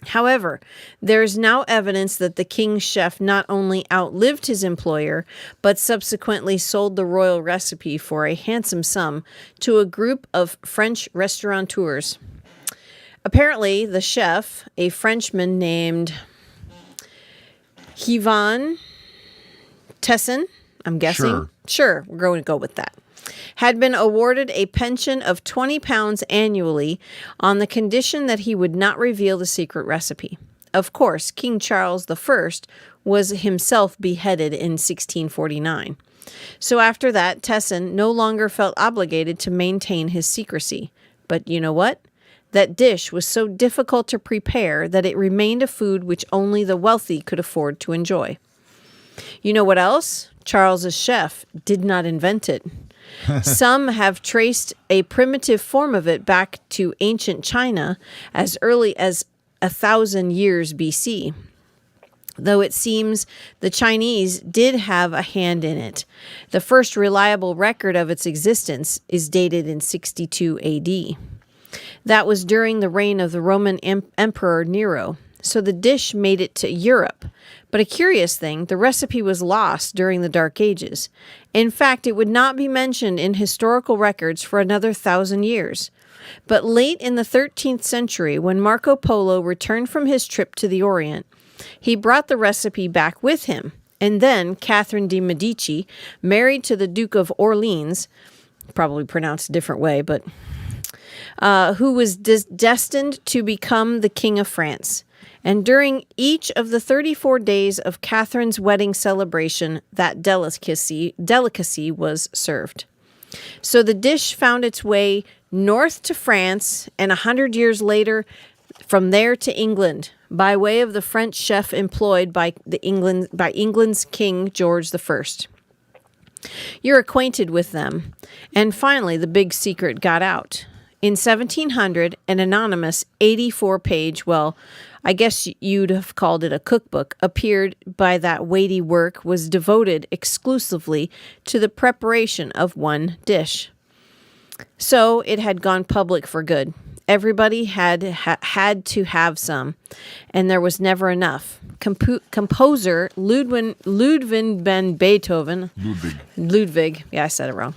However, there is now evidence that the king's chef not only outlived his employer, but subsequently sold the royal recipe for a handsome sum to a group of French restaurateurs. Apparently, the chef, a Frenchman named Yvan Tesson, I'm guessing. Sure, we're going to go with that. Had been awarded a pension of £20 annually on the condition that he would not reveal the secret recipe. Of course, King Charles I was himself beheaded in 1649. So after that, Tesson no longer felt obligated to maintain his secrecy. But you know what? That dish was so difficult to prepare that it remained a food which only the wealthy could afford to enjoy. You know what else? Charles's chef did not invent it. Some have traced a primitive form of it back to ancient China as early as 1,000 years BC. Though it seems the Chinese did have a hand in it. The first reliable record of its existence is dated in 62 AD. That was during the reign of the Roman Emperor Nero. So the dish made it to Europe. But a curious thing, the recipe was lost during the Dark Ages. In fact, it would not be mentioned in historical records for another 1,000 years. But late in the 13th century, when Marco Polo returned from his trip to the Orient, he brought the recipe back with him. And then Catherine de' Medici, married to the Duke of Orleans, probably pronounced a different way, but who was destined to become the King of France. And during each of the 34 days of Catherine's wedding celebration, that delicacy was served. So the dish found its way north to France, and 100 years later, from there to England, by way of the French chef employed by England's King George I. You're acquainted with them. And finally, the big secret got out. In 1700, an anonymous 84-page, well, I guess you'd have called it a cookbook, appeared by that weighty work was devoted exclusively to the preparation of one dish. So it had gone public for good. Everybody had to have some, and there was never enough. Composer Ludwig van Beethoven, Ludwig, yeah, I said it wrong,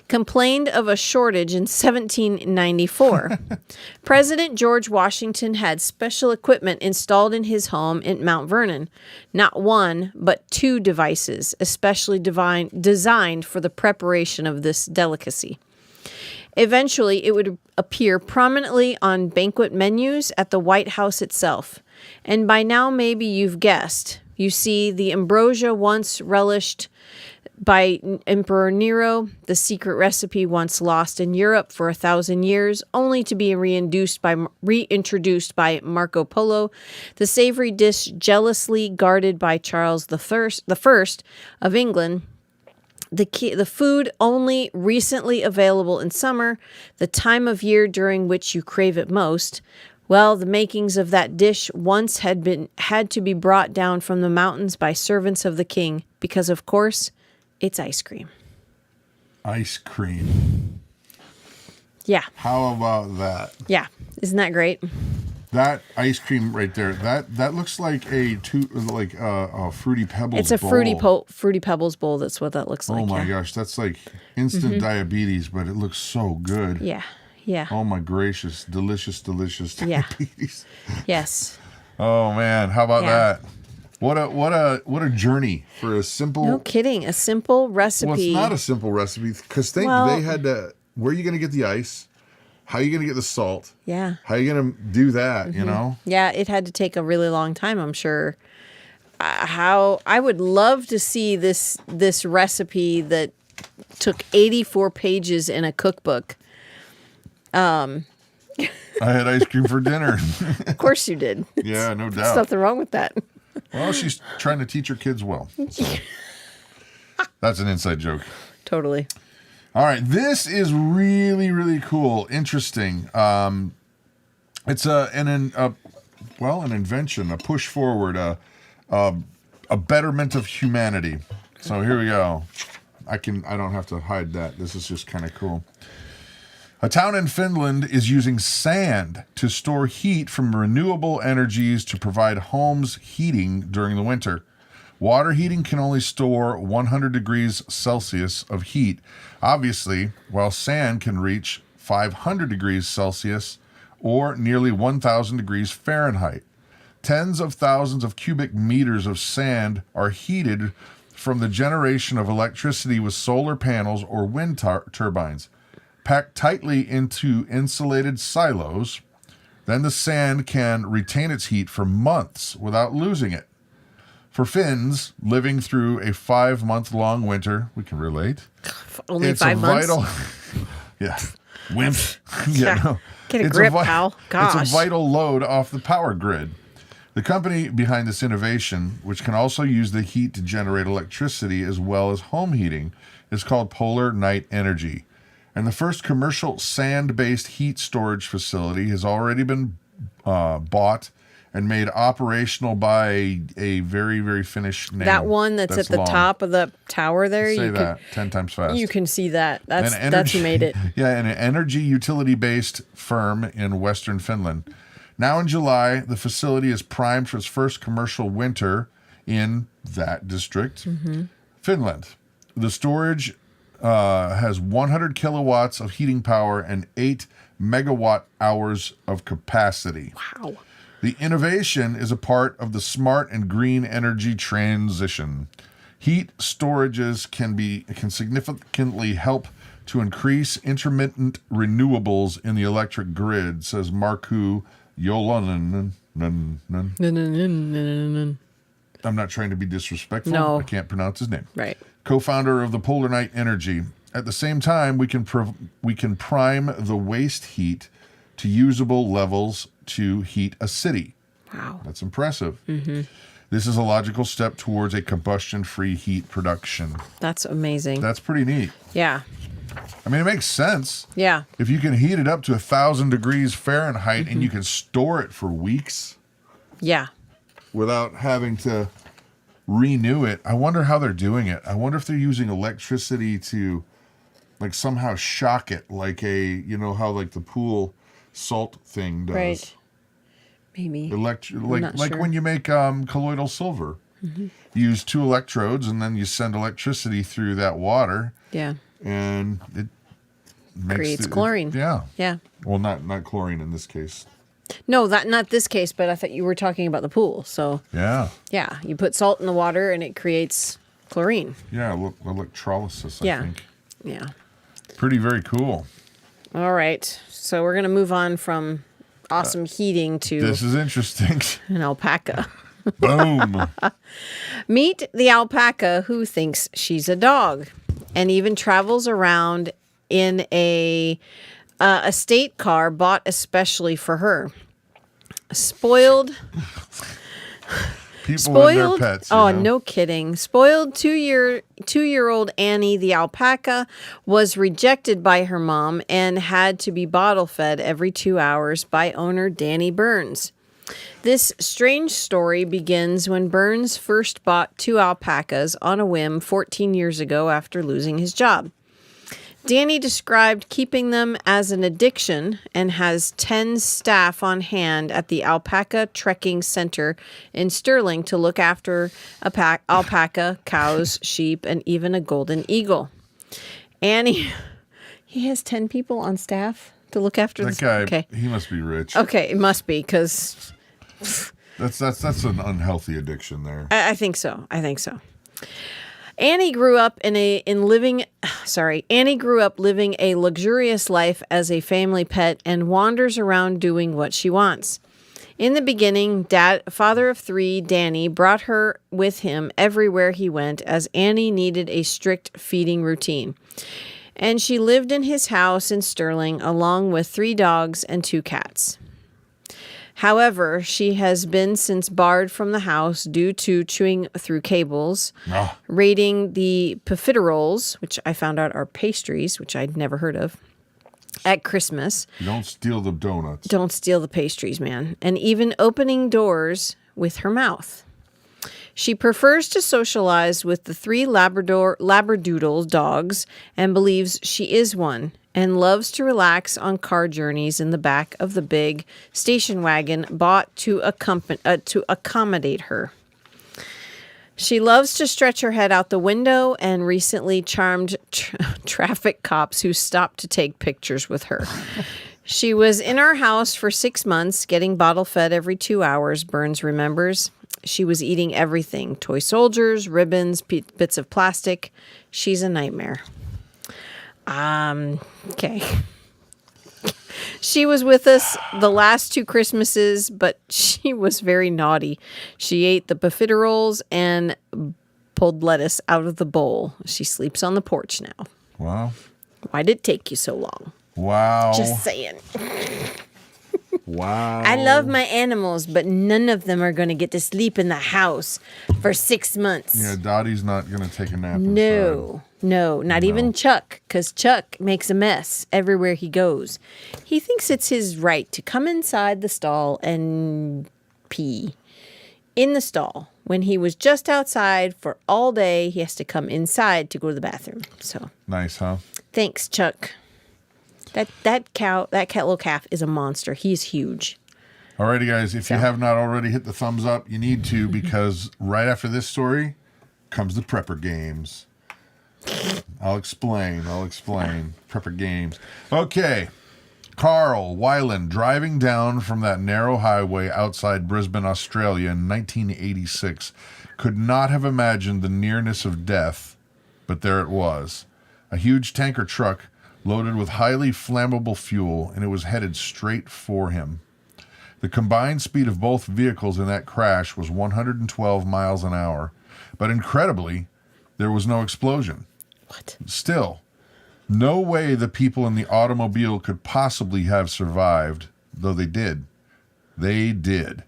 complained of a shortage in 1794. President George Washington had special equipment installed in his home in Mount Vernon, not one, but 2 devices, especially designed for the preparation of this delicacy. Eventually, it would appear prominently on banquet menus at the White House itself. And by now, maybe you've guessed. You see, the ambrosia once relished by Emperor Nero, the secret recipe once lost in Europe for 1,000 years, only to be reintroduced by Marco Polo, the savory dish jealously guarded by Charles I of England, the food only recently available in summer, the time of year during which you crave it most. Well, the makings of that dish once had to be brought down from the mountains by servants of the king, because of course, it's ice cream. Ice cream. Yeah. How about that? Yeah. Isn't that great? That ice cream right there, that looks like a Fruity Pebbles bowl. It's a Fruity Pebbles bowl. That's what that looks like. Oh my gosh, that's like instant diabetes, but it looks so good. Yeah, yeah. Oh my gracious, delicious diabetes. Yeah. Yes. Oh man, how about that? What a journey for a simple. No kidding, a simple recipe. Well, it's not a simple recipe because they had to. Where are you going to get the ice? How are you going to get the salt? Yeah. How are you going to do that, you know? Yeah, it had to take a really long time, I'm sure. How I would love to see this recipe that took 84 pages in a cookbook. I had ice cream for dinner. Of course you did. Yeah, no doubt. There's nothing wrong with that. Well, she's trying to teach her kids well. So. That's an inside joke. Totally. All right, this is really, really cool, interesting. It's an invention, a push forward, a betterment of humanity. So here we go. I don't have to hide that. This is just kind of cool. A town in Finland is using sand to store heat from renewable energies to provide homes heating during the winter. Water heating can only store 100 degrees Celsius of heat, obviously, while sand can reach 500 degrees Celsius or nearly 1,000 degrees Fahrenheit. Tens of thousands of cubic meters of sand are heated from the generation of electricity with solar panels or wind turbines. Packed tightly into insulated silos, then the sand can retain its heat for months without losing it. For Finns living through a 5-month-long winter, we can relate. Only 5 months? Yeah. Wimp. No. Get a grip, pal. Gosh. It's a vital load off the power grid. The company behind this innovation, which can also use the heat to generate electricity as well as home heating, is called Polar Night Energy. And the first commercial sand-based heat storage facility has already been bought and made operational by a very, very Finnish name. That one that's at the long. Top of the tower there. Say that 10 times fast. You can see that. That's who made it. Yeah, an energy utility-based firm in Western Finland. Now in July, the facility is primed for its first commercial winter in that district, Finland. The storage has 100 kilowatts of heating power and 8 megawatt hours of capacity. Wow. The innovation is a part of the smart and green energy transition. Heat storages can significantly help to increase intermittent renewables in the electric grid, says Markku Jolonen. I'm not trying to be disrespectful. No. I can't pronounce his name. Right. Co-founder of the Polar Night Energy. At the same time, we can prime the waste heat to usable levels to heat a city. Wow. That's impressive. This is a logical step towards a combustion-free heat production. That's amazing. That's pretty neat. Yeah. I mean, it makes sense. Yeah. If you can heat it up to 1,000 degrees Fahrenheit and you can store it for weeks. Yeah. Without having to renew it. I wonder how they're doing it. I wonder if they're using electricity to like somehow shock it, like how like the pool salt thing does. Right. Maybe. Like sure. when you make colloidal silver. You use 2 electrodes and then you send electricity through that water. Yeah. And it creates chlorine. Yeah. Yeah. Well, not chlorine in this case. No, not this case, but I thought you were talking about the pool. So Yeah. yeah, you put salt in the water and it creates chlorine. Yeah, electrolysis, I think. Yeah. Pretty very cool. All right. So we're going to move on from awesome heating to This is interesting. an alpaca. Boom. Meet the alpaca who thinks she's a dog and even travels around in a estate car bought especially for her. Spoiled People and their pets. Oh, no kidding. Spoiled two-year-old Annie the alpaca was rejected by her mom and had to be bottle fed every 2 hours by owner Danny Burns. This strange story begins when Burns first bought 2 alpacas on a whim 14 years ago after losing his job. Danny described keeping them as an addiction and has 10 staff on hand at the Alpaca Trekking Center in Sterling to look after alpaca, cows, sheep, and even a golden eagle. Annie, he has 10 people on staff to look after that guy. Okay. He must be rich. Okay, it must be because that's an unhealthy addiction there. I think so. Annie grew up living a luxurious life as a family pet and wanders around doing what she wants. In the beginning, father of 3, Danny, brought her with him everywhere he went as Annie needed a strict feeding routine. And she lived in his house in Sterling along with 3 dogs and 2 cats. However, she has been since barred from the house due to chewing through cables, raiding the profiteroles, which I found out are pastries, which I'd never heard of, at Christmas. Don't steal the donuts. Don't steal the pastries, man. And even opening doors with her mouth. She prefers to socialize with the 3 Labradoodle dogs and believes she is one, and loves to relax on car journeys in the back of the big station wagon bought to accommodate her. She loves to stretch her head out the window and recently charmed traffic cops who stopped to take pictures with her. She was in our house for 6 months, getting bottle fed every 2 hours, Burns remembers. She was eating everything, toy soldiers, ribbons, bits of plastic. She's a nightmare. Okay. She was with us the last 2 Christmases, but she was very naughty. She ate the profiteroles and pulled lettuce out of the bowl. She sleeps on the porch now. Wow. Why did it take you so long? Wow. Just saying. Wow. I love my animals, but none of them are going to get to sleep in the house for 6 months. Yeah, Dottie's not going to take a nap No, not even Chuck, because Chuck makes a mess everywhere he goes. He thinks it's his right to come inside the stall and pee in the stall. When he was just outside for all day, he has to come inside to go to the bathroom. So nice, huh? Thanks, Chuck. That little calf is a monster. He's huge. Alrighty, guys. If you have not already hit the thumbs up, you need to, because right after this story comes the prepper games. I'll explain. Prepper games. Okay. Carl Weiland, driving down from that narrow highway outside Brisbane, Australia in 1986, could not have imagined the nearness of death, but there it was. A huge tanker truck loaded with highly flammable fuel, and it was headed straight for him. The combined speed of both vehicles in that crash was 112 miles an hour, but incredibly, there was no explosion. What? Still, no way the people in the automobile could possibly have survived, though they did. They did.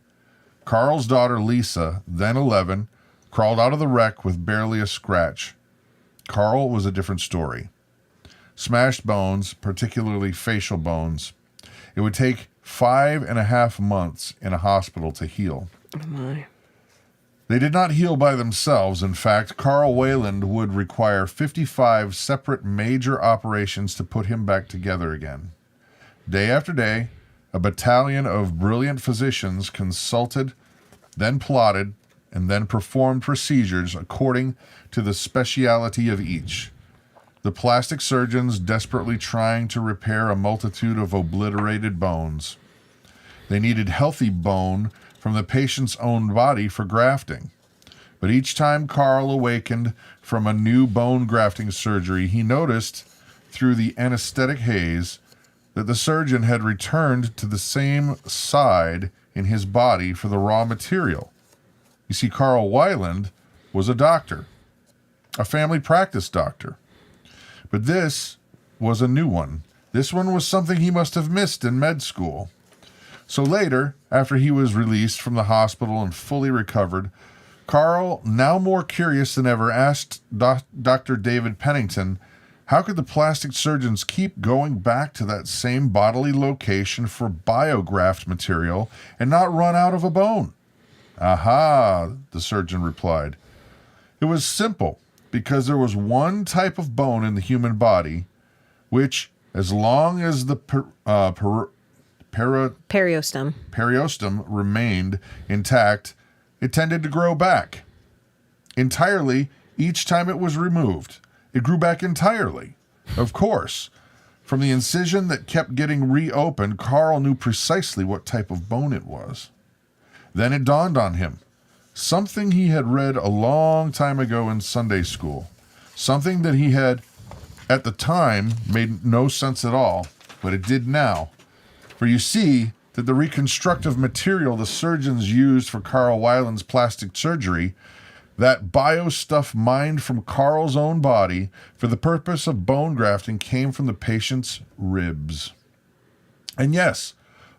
Carl's daughter, Lisa, then 11, crawled out of the wreck with barely a scratch. Carl was a different story. Smashed bones, particularly facial bones. It would take 5.5 months in a hospital to heal. Oh my. They did not heal by themselves. In fact, Carl Weiland would require 55 separate major operations to put him back together again. Day after day, a battalion of brilliant physicians consulted, then plotted, and then performed procedures according to the speciality of each. The plastic surgeons desperately trying to repair a multitude of obliterated bones. They needed healthy bone from the patient's own body for grafting. But each time Carl awakened from a new bone grafting surgery, he noticed through the anesthetic haze that the surgeon had returned to the same side in his body for the raw material. You see, Carl Weiland was a doctor, a family practice doctor. But this was a new one. This one was something he must have missed in med school. So later, after he was released from the hospital and fully recovered, Carl, now more curious than ever, asked Dr. David Pennington, how could the plastic surgeons keep going back to that same bodily location for biograft material and not run out of a bone? Aha, the surgeon replied. It was simple, because there was one type of bone in the human body which, as long as the periosteum remained intact, it tended to grow back entirely each time it was removed. It grew back entirely. Of course, from the incision that kept getting reopened, Carl knew precisely what type of bone it was. Then it dawned on him. something he had read a long time ago in Sunday school, something that he had at the time made no sense at all, but it did now. For you see that the reconstructive material the surgeons used for Carl Weiland's plastic surgery, that bio stuff mined from Carl's own body for the purpose of bone grafting, came from the patient's ribs. And yes,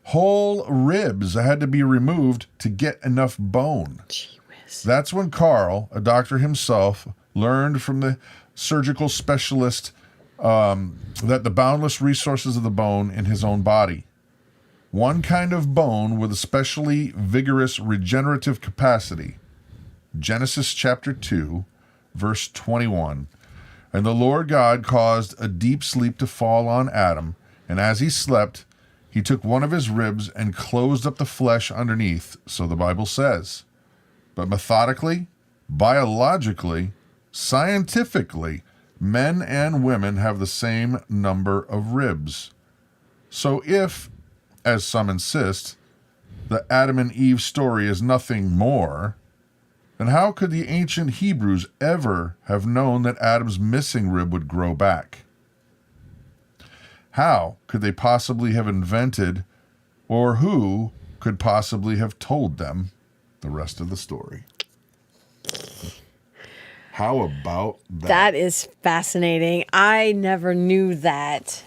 whole ribs had to be removed to get enough bone. Gee whiz. That's when Carl, a doctor himself, learned from the surgical specialist that the boundless resources of the bone in his own body. One kind of bone with especially vigorous regenerative capacity. Genesis chapter 2, verse 21. And the Lord God caused a deep sleep to fall on Adam, and as he slept, he took one of his ribs and closed up the flesh underneath, so the Bible says. But methodically, biologically, scientifically, men and women have the same number of ribs. So if, as some insist, the Adam and Eve story is nothing more, then how could the ancient Hebrews ever have known that Adam's missing rib would grow back? How could they possibly have invented, or who could possibly have told them the rest of the story? How about that? That is fascinating. I never knew that.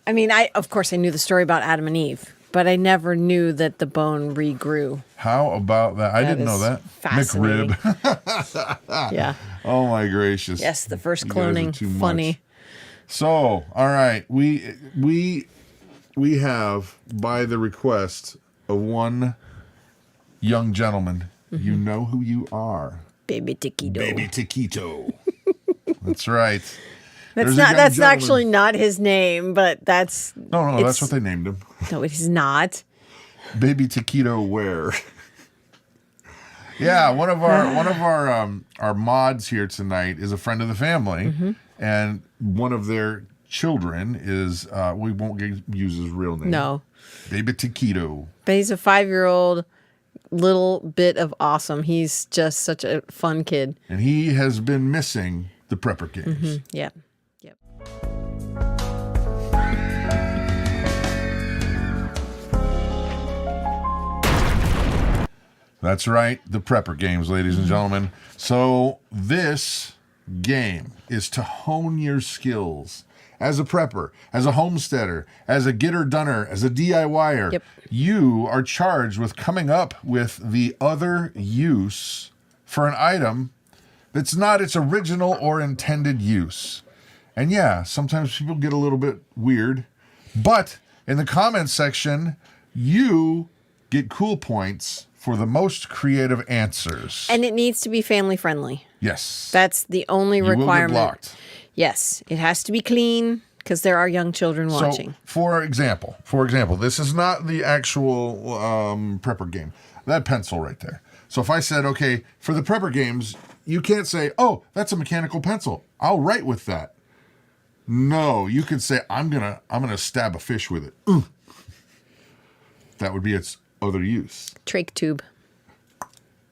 I mean, of course I knew the story about Adam and Eve, but I never knew that the bone regrew. How about that? I didn't know that. Fascinating. McRib. Yeah. Oh my gracious. Yes, the first You guys are cloning. too Funny. much. So, all right, we have, by the request of one young gentleman, you know who you are. Baby Taquito. Baby Taquito. That's right. That's actually not his name, but that's No, that's what they named him. No, it is not. Baby Taquito Ware. Yeah, one of our mods here tonight is a friend of the family, and one of their children is we won't use his real name. No. Baby Taquito. But he's a 5-year-old little bit of awesome. He's just such a fun kid. And he has been missing the prepper games. Yep. That's right, the prepper games, ladies and gentlemen. So this game is to hone your skills as a prepper, as a homesteader, as a getter-doner, as a DIYer. Yep. You are charged with coming up with the other use for an item that's not its original or intended use. And yeah, sometimes people get a little bit weird, but in the comments section, you get cool points for the most creative answers. And it needs to be family friendly. Yes. That's the only You will requirement. get blocked. Yes, it has to be clean because there are young children watching. So, for example, this is not the actual prepper game. That pencil right there. So if I said, okay, for the prepper games, you can't say, oh, that's a mechanical pencil. I'll write with that. No, you could say, I'm gonna stab a fish with it. That would be its other use. Trach tube.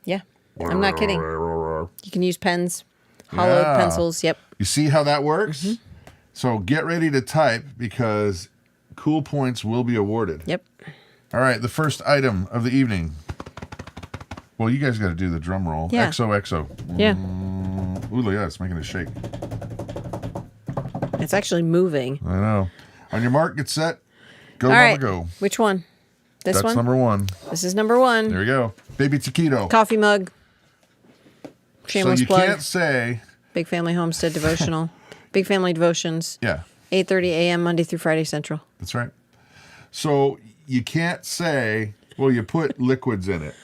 Yeah, I'm not kidding. You can use pens, hollowed pencils. Yep. You see how that works? So get ready to type because cool points will be awarded. Yep. All right, the first item of the evening. Well, you guys got to do the drum roll. Yeah. XOXO. Yeah. Ooh, look at that. It's making a shake. It's actually moving. I know. On your mark, get set. Go, All mama, right. go. Which one? This That's one? number one. This is number one. There we go. Baby Taquito. Coffee mug. Shameless so you plug. can't say... Big Family Homestead devotional. Big Family Devotions. Yeah. 8:30 a.m. Monday through Friday Central. That's right. So you can't say, well, you put liquids in it.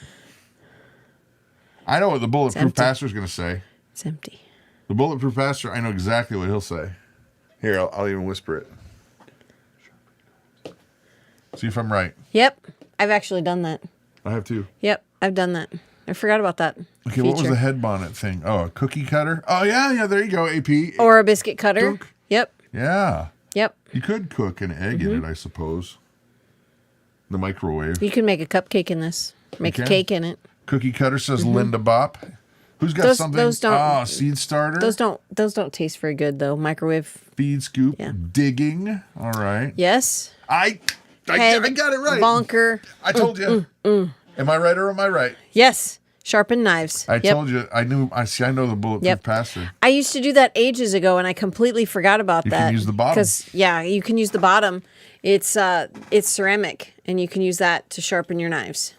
I know what the bulletproof pastor is going to say. It's empty. The bulletproof pastor, I know exactly what he'll say. Here, I'll even whisper it. See if I'm right. Yep. I've actually done that. I have too. Yep. I've done that. I forgot about that. Okay, what was the head bonnet thing? Oh, a cookie cutter? Oh, yeah, there you go, AP. Or a biscuit cutter. Dunk. Yep. Yeah. Yep. You could cook an egg in it, I suppose. The microwave. You can make a cupcake in this. Make a cake in it. Cookie cutter says Linda Bop. Who's got something? Those don't. Seed starter. Those don't taste very good though. Microwave. Feed scoop. Yeah. Digging. All right. Yes. I got it right. Bonker. I told you. Am I right or am I right? Yes. Sharpen knives. I told you. I know the bulletproof passer. I used to do that ages ago, and I completely forgot about that. You can use the bottom. You can use the bottom. It's ceramic, and you can use that to sharpen your knives.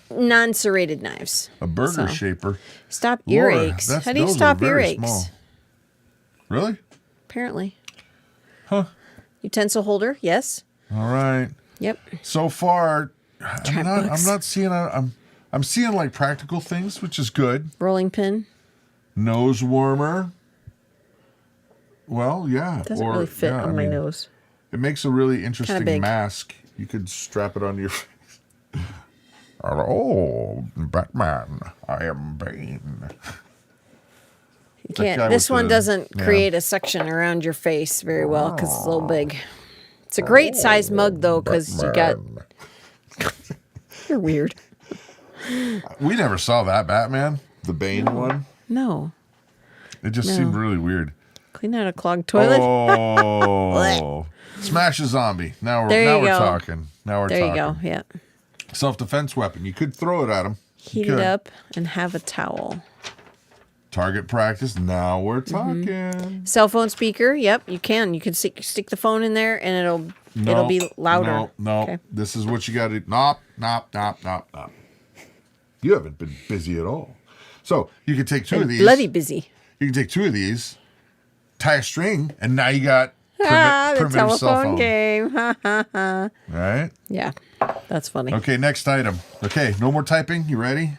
Non-serrated knives. A burger shaper. Stop earaches. How do you stop earaches? Small. Really? Apparently. Huh. Utensil holder. Yes. All right. Yep. So far, I'm not seeing. I'm seeing like practical things, which is good. Rolling pin. Nose warmer. Well, yeah. Doesn't really fit on my nose. It makes a really interesting mask. You could strap it on your face. Hello, Batman. I am Bane. You can't. This one doesn't create a section around your face very well because it's a little big. It's a great size mug though because you got. You're weird. We never saw that Batman, the Bane one. No. It just seemed really weird. Clean out a clogged toilet. Oh, smash a zombie. Now we're talking. There you go. Yeah. Self-defense weapon. You could throw it at him. Heat it up and have a towel. Target practice. Now we're talking. Cell phone speaker. Yep, you can. You can stick the phone in there and it'll be louder. No. Okay. This is what you got to do. Nop. You haven't been busy at all. So you can take two of these. Bloody busy. You can take two of these, tie a string, and now you got the telephone cell phone game. Right? Yeah, that's funny. Okay, next item. Okay, no more typing. You ready?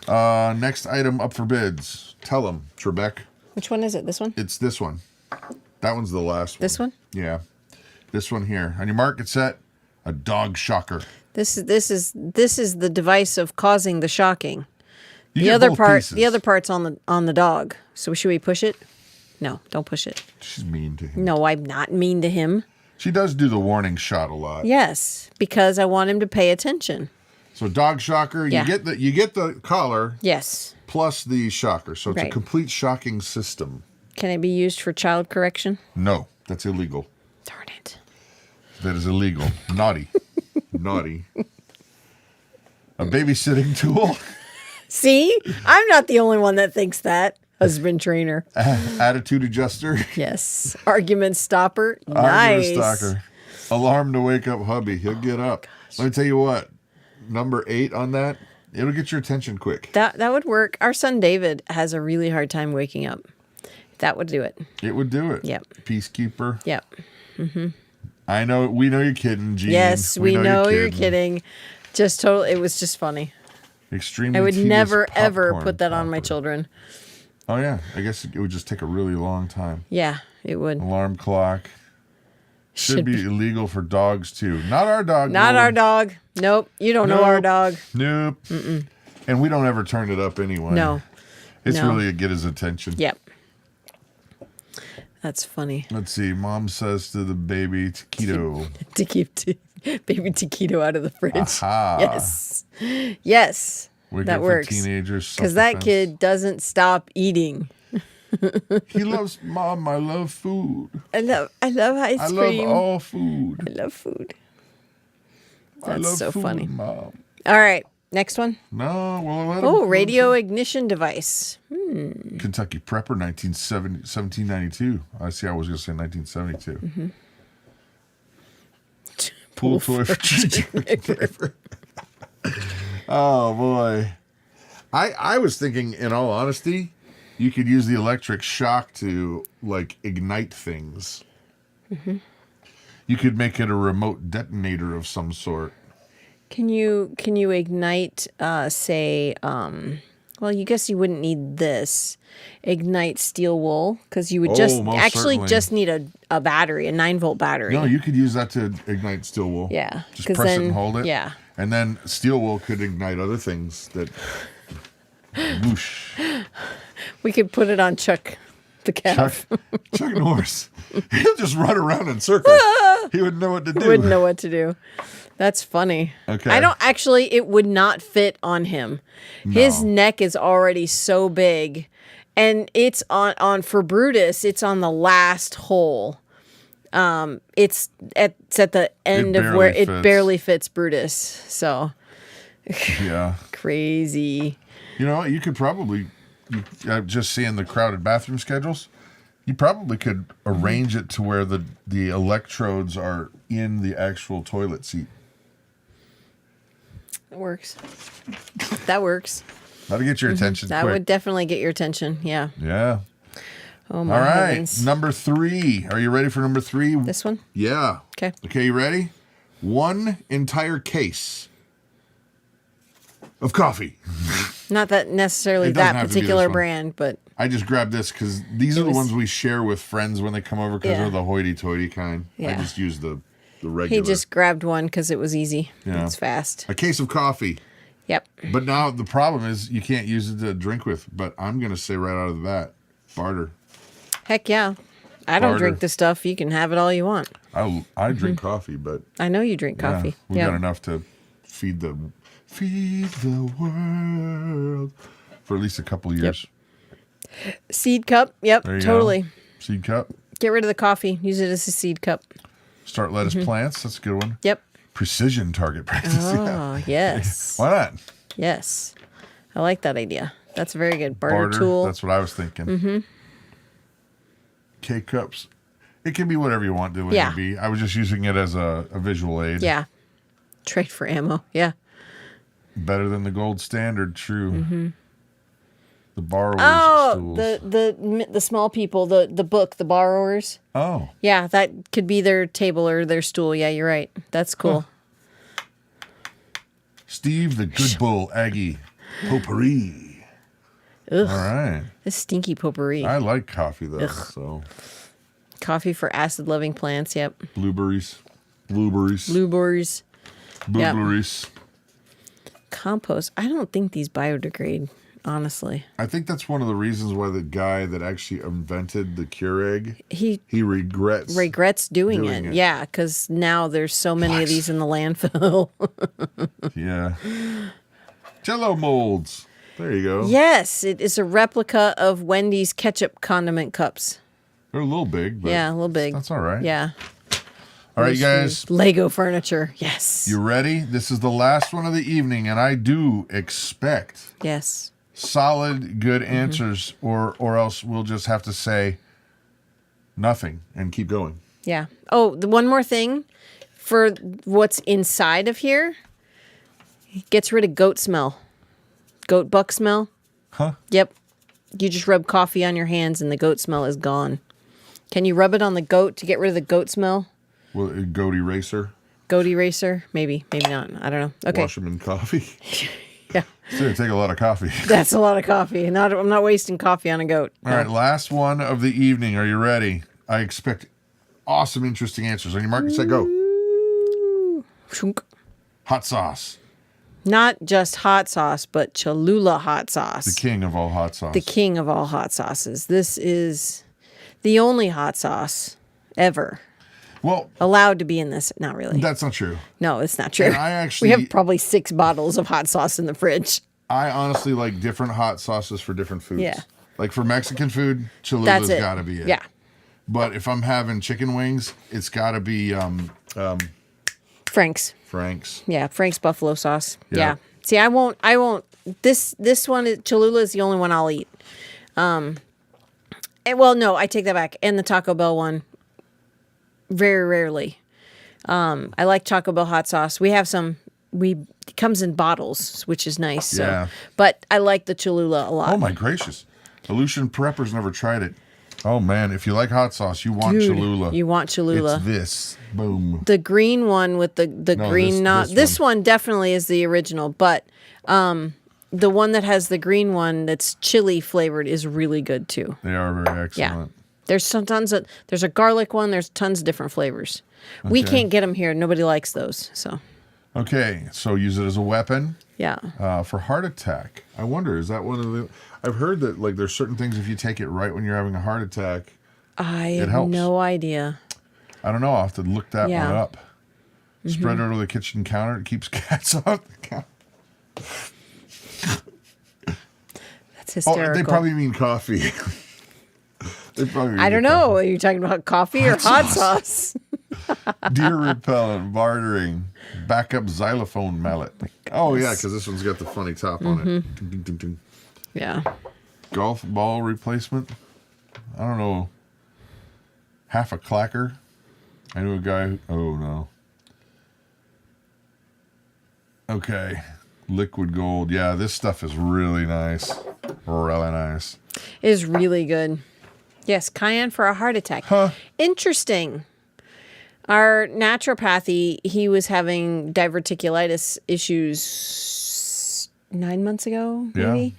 Next item up for bids. Tell them, Trebek. Which one is it? This one? It's this one. That one's the last one. This one? Yeah. This one here. On your mark, get set. A dog shocker. This is the device of causing the shocking. The other part's on the dog. So should we push it? No, don't push it. She's mean to him. No, I'm not mean to him. She does do the warning shot a lot. Yes, because I want him to pay attention. So dog shocker, you get the collar. Yes. Plus the shocker. So it's a complete shocking system. Can it be used for child correction? No, that's illegal. Darn it. That is illegal. Naughty. Naughty. A babysitting tool. See? I'm not the only one that thinks that. Husband trainer. Attitude adjuster. Yes. Argument stopper. Nice. Argument stalker. Alarm to wake up hubby. He'll get up. Let me tell you what. Number 8 on that, it'll get your attention quick. That would work. Our son David has a really hard time waking up. That would do it. It would do it. Yep. Peacekeeper. Yep. Mm-hmm. I know. We know you're kidding, Gene. Yes, we know you're kidding. Just totally. It was just funny. Extremely. I would never ever put that on my children. Oh yeah, I guess it would just take a really long time. Yeah, it would. Alarm clock. Should be illegal for dogs too. Not our dog. Not our dog. Nope. You don't know our dog. Nope. Mm-mm. And we don't ever turn it up anyway. No. It's really to get his attention. Yep. That's funny. Let's see. Mom says to the baby taquito. To keep baby taquito out of the fridge. Aha. Yes. Yes. That works. Teenagers. Because that kid doesn't stop eating. He loves Mom. I love food. I love ice cream. I love all food. I love food. I love so food, funny. Mom. All right. Next one. No. Well, radio ignition device. Kentucky Prepper, 1792. I see. I was going to say 1972. Mm-hmm. Pool toy for ginger. Oh boy. I was thinking, in all honesty, you could use the electric shock to like ignite things. Mm-hmm. You could make it a remote detonator of some sort. Can you ignite say well, you guess you wouldn't need this. Ignite steel wool because you would just need a battery, a 9-volt battery. No, you could use that to ignite steel wool. Yeah. Just press it and hold it. Yeah. And then steel wool could ignite other things that whoosh. We could put it on Chuck the calf. Chuck Norris. He'll just run around in circles. He wouldn't know what to do. Wouldn't know what to do. That's funny. Okay. I don't actually, it would not fit on him. His neck is already so big. And it's on for Brutus, it's on the last hole. It's at the end of where it barely fits Brutus. So yeah. Crazy. You know, you could probably just seeing the crowded bathroom schedules. You probably could arrange it to where the electrodes are in the actual toilet seat. That works. That works. That'll get your attention. That would definitely get your attention. Yeah. Yeah. Oh my heavens. Number 3. Are you ready for number 3? This one? Yeah. Okay. Okay, you ready? 1 entire case of coffee. Not that necessarily that particular brand, but I just grabbed this because these are the ones we share with friends when they come over because they're the hoity-toity kind. Yeah. I just use the regular. He just grabbed one because it was easy. Yeah. It's fast. A case of coffee. Yep. But now the problem is you can't use it to drink with. But I'm going to say right out of the bat, barter. Heck yeah. I don't drink the stuff. You can have it all you want. I drink coffee, but I know you drink coffee. We got enough to feed the world for at least a couple of years. Yep. Seed cup. Yep, totally. Go. Seed cup. Get rid of the coffee. Use it as a seed cup. Start lettuce plants. That's a good one. Yep. Precision target practice. Oh, yes. Why not? Yes. I like that idea. That's very good. Barter tool. That's what I was thinking. K-cups. It can be whatever you want it to be. I was just using it as a visual aid. Yeah. Trade for ammo. Yeah. Better than the gold standard, true. The borrowers' stools. the small people, the book, the borrowers. Oh. Yeah, that could be their table or their stool. Yeah, you're right. That's cool. Huh. Steve the Good Bull Aggie Potpourri. Ugh. All right. This stinky potpourri. I like coffee though. So. Coffee for acid-loving plants. Yep. Blueberries. Blueberries. Yep. Compost. I don't think these biodegrade, honestly. I think that's one of the reasons why the guy that actually invented the Keurig, he regrets doing it. Yeah, because now there's so many of these in the landfill. Yeah. Jello molds. There you go. Yes, it is a replica of Wendy's ketchup condiment cups. They're a little big, but yeah, a little big. That's all right. Yeah. All right, you guys. Lego furniture. Yes. You ready? This is the last one of the evening, and I do expect solid, good answers, or else we'll just have to say nothing and keep going. Yeah. Oh, the one more thing for what's inside of here. It gets rid of goat smell. Goat buck smell. Huh? Yep. You just rub coffee on your hands and the goat smell is gone. Can you rub it on the goat to get rid of the goat smell? Well, a goat eraser? Goat eraser? Maybe. Maybe not. I don't know. Okay. Wash them in coffee? Yeah. It's going to take a lot of coffee. That's a lot of coffee. I'm not wasting coffee on a goat. All right, last one of the evening. Are you ready? I expect awesome, interesting answers. On your mark, set, go. Hot sauce. Not just hot sauce, but Cholula hot sauce. The king of all hot sauce. The king of all hot sauces. This is the only hot sauce ever. Well, allowed to be in this. Not really. That's not true. No, it's not true. And we have probably 6 bottles of hot sauce in the fridge. I honestly like different hot sauces for different foods. Yeah. Like for Mexican food, Cholula's got to be it. Yeah. But if I'm having chicken wings, it's got to be Frank's. Yeah, Frank's buffalo sauce. Yeah. See, I won't. This one, Cholula is the only one I'll eat. Well, no, I take that back. And the Taco Bell one, very rarely. I like Taco Bell hot sauce. We have some. It comes in bottles, which is nice. So. Yeah. But I like the Cholula a lot. Oh my gracious, Aleutian Preppers never tried it. Oh man, if you like hot sauce, you want Cholula. You want Cholula. It's this. Boom. The green one with the green knot. This one definitely is the original, but the one that has the green one that's chili flavored is really good too. They are very excellent. Yeah. There's a garlic one. There's tons of different flavors. Okay. We can't get them here. Nobody likes those. So. Okay, so use it as a weapon. Yeah. For heart attack. I wonder, is that one of the... I've heard that like there's certain things if you take it right when you're having a heart attack, I it have helps. no idea. I don't know. I'll have to look that one up. Spread it over the kitchen counter. It keeps cats off the counter. That's hysterical. Oh, they probably mean coffee. I don't know. Are you talking about coffee or hot sauce? Deer repellent, bartering, backup xylophone mallet. Oh, yeah, because this one's got the funny top on it. Ding, ding, ding, ding. Yeah. Golf ball replacement. I don't know. Half a clacker. I knew a guy. Oh, no. Okay. Liquid gold. Yeah, this stuff is really nice. Really nice. It is really good. Yes, cayenne for a heart attack. Huh. Interesting. Our naturopathy, he was having diverticulitis issues 9 months ago, maybe. Yeah.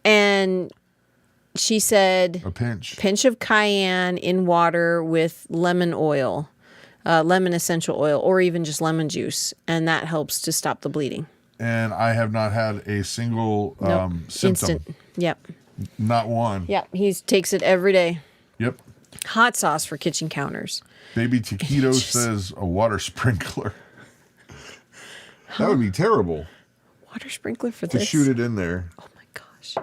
And she said A pinch. pinch of cayenne in water with lemon oil, lemon essential oil, or even just lemon juice. And that helps to stop the bleeding. And I have not had a single Nope. symptom. Instant. Yep. Not one. Yep. He takes it every day. Yep. Hot sauce for kitchen counters. Baby Taquito says a water sprinkler. That would be terrible Water sprinkler for to this? shoot it in there. Oh my gosh.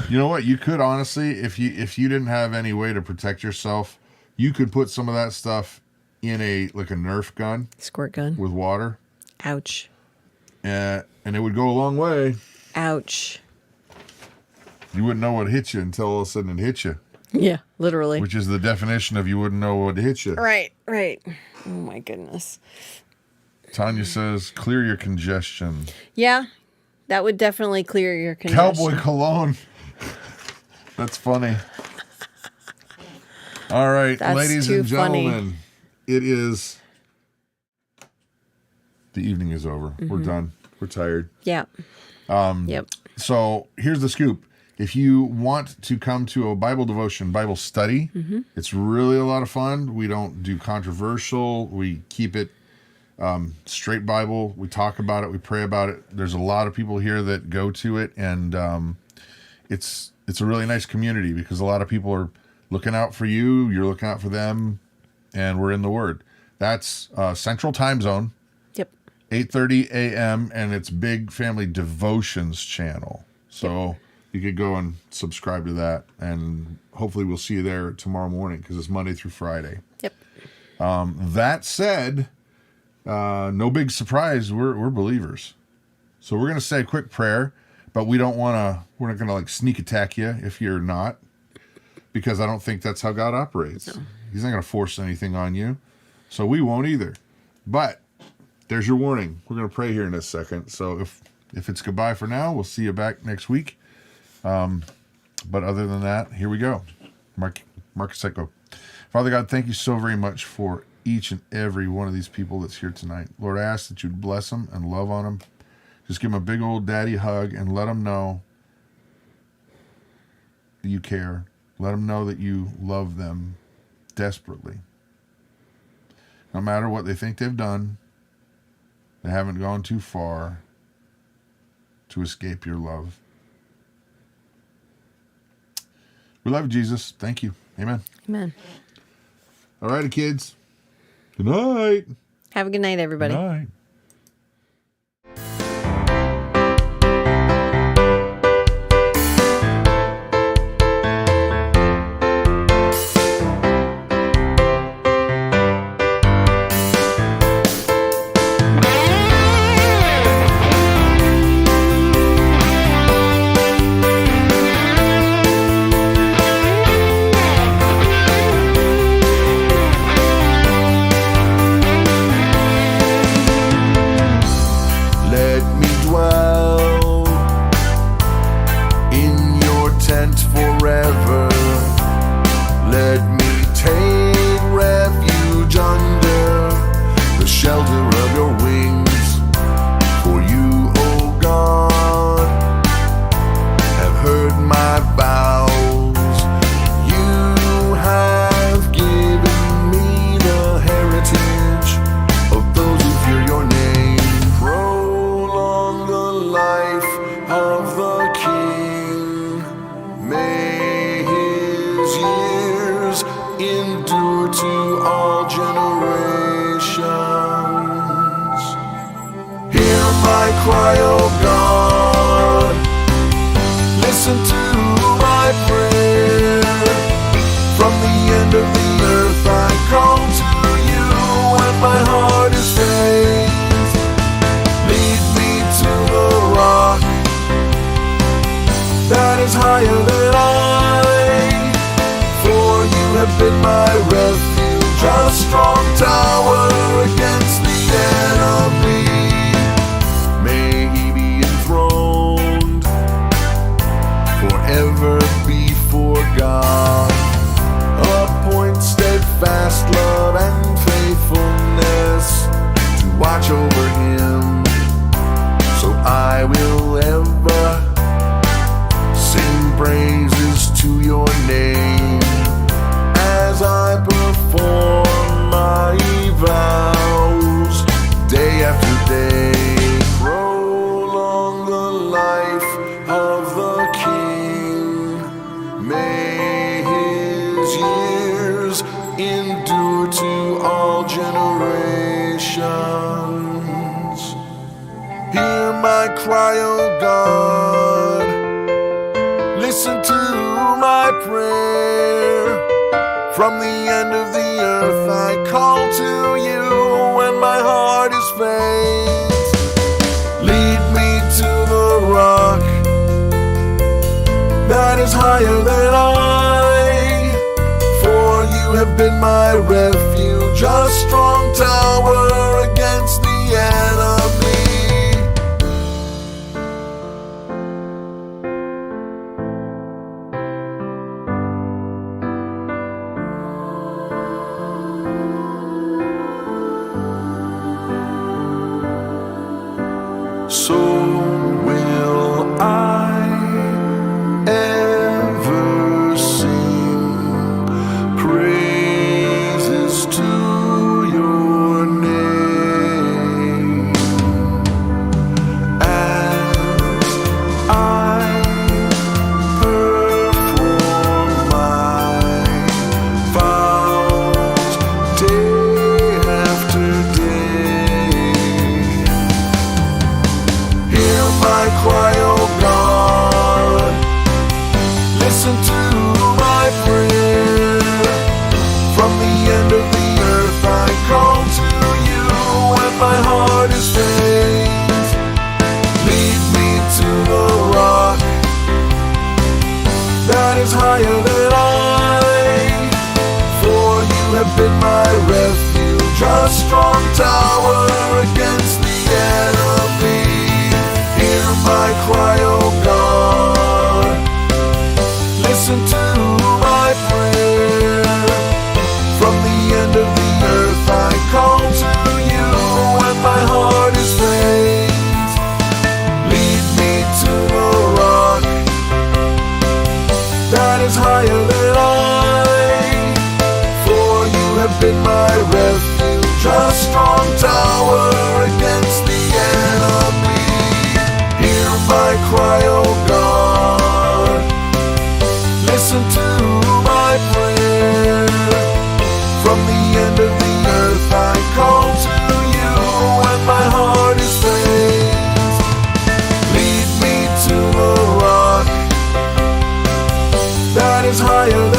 You know what? You could honestly, if you didn't have any way to protect yourself, you could put some of that stuff in a Nerf gun Squirt gun. with water, Ouch. and it would go a long way. Ouch. You wouldn't know what hit you until all of a sudden it hit you, Yeah, literally. which is the definition of you wouldn't know what hit you. Right. Oh my goodness. Tanya says, clear your congestion. Yeah, that would definitely clear your congestion. Cowboy cologne. That's funny. All right, That's ladies too and gentlemen, it is. The evening is over. We're done. We're tired. Yeah. Yep. So here's the scoop. If you want to come to a Bible devotion, Bible study, it's really a lot of fun. We don't do controversial. We keep it straight Bible. We talk about it. We pray about it. There's a lot of people here that go to it, and it's a really nice community because a lot of people are looking out for you. You're looking out for them, and we're in the Word. That's Central Time Zone. Yep. 8:30 a.m. and it's Big Family Devotions channel. So you could go and subscribe to that, and hopefully we'll see you there tomorrow morning because it's Monday through Friday. Yep. That said, no big surprise. We're believers, so we're gonna say a quick prayer, but we're not gonna sneak attack you if you're not, because I don't think that's how God operates. No. He's not gonna force anything on you, so we won't either. But there's your warning. We're going to pray here in a second. So if it's goodbye for now, we'll see you back next week. But other than that, here we go. Marcus Echo. Father God, thank you so very much for each and every one of these people that's here tonight. Lord, I ask that you'd bless them and love on them. Just give them a big old daddy hug and let them know that you care. Let them know that you love them desperately. No matter what they think they've done, they haven't gone too far to escape your love. We love you, Jesus. Thank you. Amen. Amen. All righty, kids. Good night. Have a good night, everybody. Good night. to all generations. Hear my cry, O God. Listen to my prayer. From the end of the earth I call to you when my heart is faint. Lead me to the rock that is higher than I. For you have been my refuge, a strong tower against the enemy. May he be enthroned forever before God. Appoint steadfast love and faithfulness to watch over him, so I will ever sing praises to your name as I perform my vows day after day. Prolong the life of the King. May his years endure to all generations. Hear my cry, O God. Listen to my prayer. From the end of the earth I call to you when my heart is faint. Lead me to the rock that is higher than I. For you have been my refuge, a strong tower against the enemy. So will I ever sing praises to your name as I perform my vows day after day. Hear my cry, O God. Listen to my prayer. From the end of the earth I call to you when my heart is faint. Lead me to the rock that is higher than I. For you have been my refuge, a strong tower against the enemy. Hear my cry, O God. Listen to my prayer. From the end of the earth I call to you when my heart is faint. Lead me to the rock that is higher than I. For you have been my refuge, a strong tower against the enemy. Hear my cry, O God. Listen to my prayer. From the end of the earth I call to you when my heart is faint. Lead me to the rock that is higher than